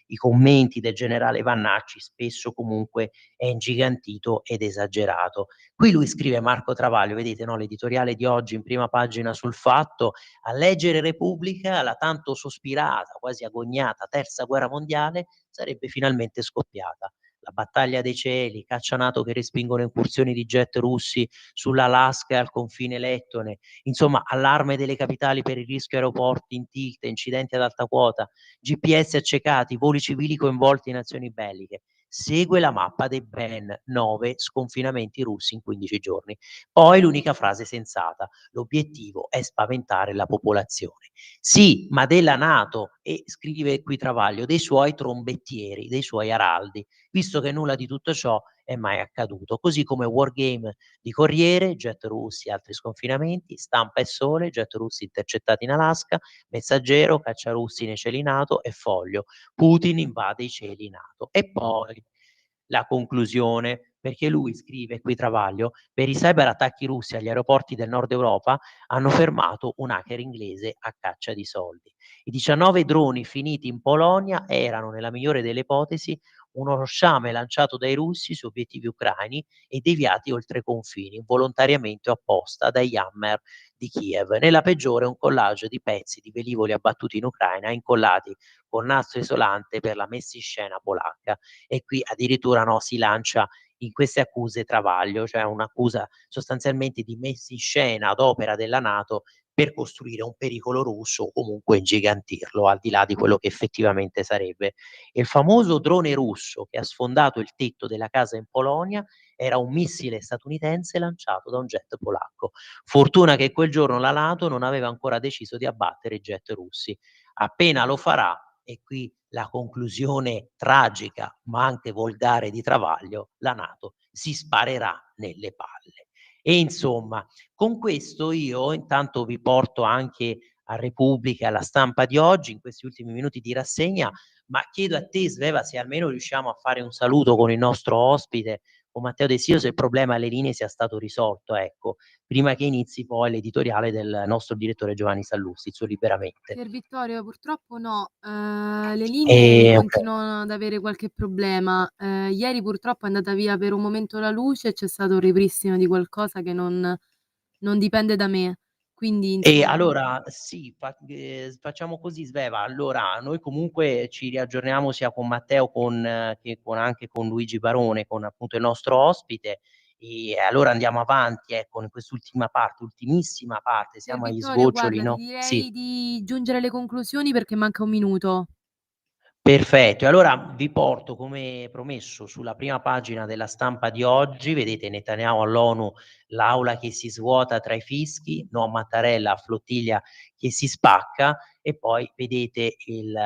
i commenti del generale Vannacci, spesso comunque è ingigantito ed esagerato. Qui lui scrive, Marco Travaglio, vedete, no, l'editoriale di oggi in prima pagina sul Fatto: a leggere Repubblica la tanto sospirata, quasi agognata terza guerra mondiale sarebbe finalmente scoppiata. La battaglia dei cieli, caccia NATO che respingono incursioni di jet russi sull'Alaska e al confine lettone, insomma allarme delle capitali per il rischio aeroporti in tilt, incidenti ad alta quota, GPS accecati, voli civili coinvolti in azioni belliche. Segue la mappa dei ben 9 sconfinamenti russi in 15 giorni. Poi l'unica frase sensata: l'obiettivo è spaventare la popolazione. Sì, ma della NATO e scrive qui Travaglio, dei suoi trombettieri, dei suoi araldi, visto che nulla di tutto ciò è mai accaduto. Così come Wargame di Corriere, jet russi, altri sconfinamenti, Stampa e Sole, jet russi intercettati in Alaska, Messaggero, cacciarussi nei cieli NATO e Foglio, Putin invade i cieli NATO. E poi la conclusione, perché lui scrive qui Travaglio, per i cyberattacchi russi agli aeroporti del nord Europa hanno fermato un hacker inglese a caccia di soldi. I 19 droni finiti in Polonia erano, nella migliore delle ipotesi, uno sciame lanciato dai russi su obiettivi ucraini e deviati oltre i confini, volontariamente o apposta dai Hammer di Kiev. Nella peggiore un collage di pezzi di velivoli abbattuti in Ucraina incollati con nastro isolante per la messa in scena polacca. E qui addirittura si lancia in queste accuse Travaglio, cioè un'accusa sostanzialmente di messa in scena ad opera della NATO per costruire un pericolo russo o comunque ingigantirlo, al di là di quello che effettivamente sarebbe. E il famoso drone russo che ha sfondato il tetto della casa in Polonia era un missile statunitense lanciato da un jet polacco. Fortuna che quel giorno la NATO non aveva ancora deciso di abbattere i jet russi. Appena lo farà, e qui la conclusione tragica ma anche volgare di Travaglio, la NATO si sparerà nelle palle. E insomma, con questo io intanto vi porto anche a Repubblica, alla Stampa di oggi, in questi ultimi minuti di rassegna, ma chiedo a te, Sveva, se almeno riusciamo a fare un saluto con il nostro ospite, con Matteo De Sio, se il problema alle linee sia stato risolto, ecco, prima che inizi poi l'editoriale del nostro direttore Giovanni Sallusti su Liberamente. Per Vittorio purtroppo no, le linee continuano ad avere qualche problema. Ieri purtroppo è andata via per un momento la luce e c'è stato un ripristino di qualcosa che non dipende da me. Quindi E allora sì, facciamo così Sveva, allora noi comunque ci riaggiorniamo sia con Matteo che anche con Luigi Barone, con appunto il nostro ospite, e allora andiamo avanti in quest'ultima parte, ultimissima parte, siamo agli Vittorio, sgoccioli, guarda, no? ti direi Sì. di giungere alle conclusioni perché manca un minuto. Perfetto, e allora vi porto come promesso sulla prima pagina della Stampa di oggi, vedete Netanyahu all'ONU, l'aula che si svuota tra i fischi, no Mattarella, flottiglia che si spacca, e poi vedete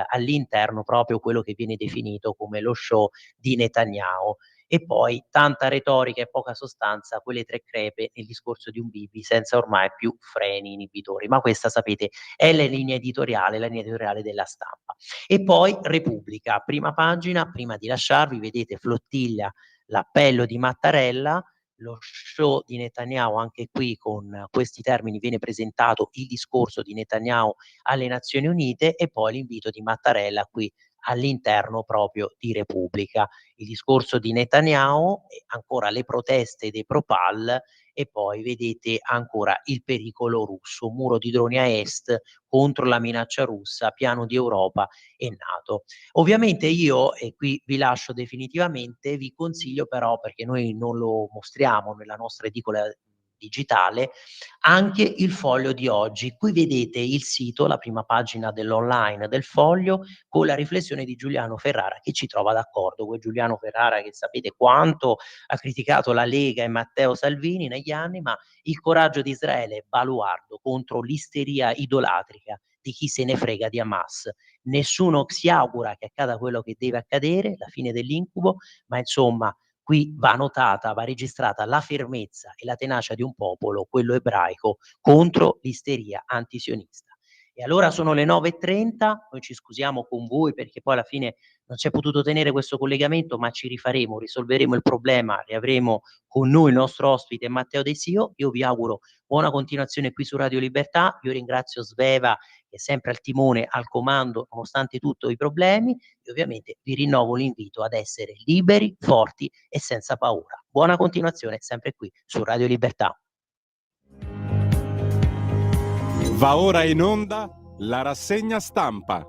all'interno proprio quello che viene definito come lo show di Netanyahu. E poi tanta retorica e poca sostanza, quelle tre crepe nel discorso di un Bibi senza ormai più freni inibitori. Ma questa, sapete, è la linea editoriale della Stampa. E poi Repubblica, prima pagina, prima di lasciarvi, vedete flottiglia, l'appello di Mattarella, lo show di Netanyahu, anche qui con questi termini viene presentato il discorso di Netanyahu alle Nazioni Unite, e poi l'invito di Mattarella qui all'interno proprio di Repubblica. Il discorso di Netanyahu, ancora le proteste dei Pro-Pal, e poi vedete ancora il pericolo russo, muro di droni a est contro la minaccia russa, piano di Europa e NATO. Ovviamente io, e qui vi lascio definitivamente, vi consiglio però, perché noi non lo mostriamo nella nostra edicola digitale, anche il Foglio di oggi. Qui vedete il sito, la prima pagina dell'online del Foglio, con la riflessione di Giuliano Ferrara, che ci trova d'accordo. Quel Giuliano Ferrara che sapete quanto ha criticato la Lega e Matteo Salvini negli anni, ma il coraggio di Israele è baluardo contro l'isteria idolatrica di chi se ne frega di Hamas. Nessuno si augura che accada quello che deve accadere, la fine dell'incubo, ma insomma qui va notata, va registrata la fermezza e la tenacia di un popolo, quello ebraico, contro l'isteria antisionista. E allora sono le 9:30, noi ci scusiamo con voi perché poi alla fine non si è potuto tenere questo collegamento, ma ci rifaremo, risolveremo il problema, riavremo con noi il nostro ospite Matteo De Sio. Io vi auguro buona continuazione qui su Radio Libertà, io ringrazio Sveva che è sempre al timone, al comando, nonostante tutti i problemi, e ovviamente vi rinnovo l'invito ad essere liberi, forti e senza paura. Buona continuazione sempre qui su Radio Libertà. Va ora in onda la rassegna stampa.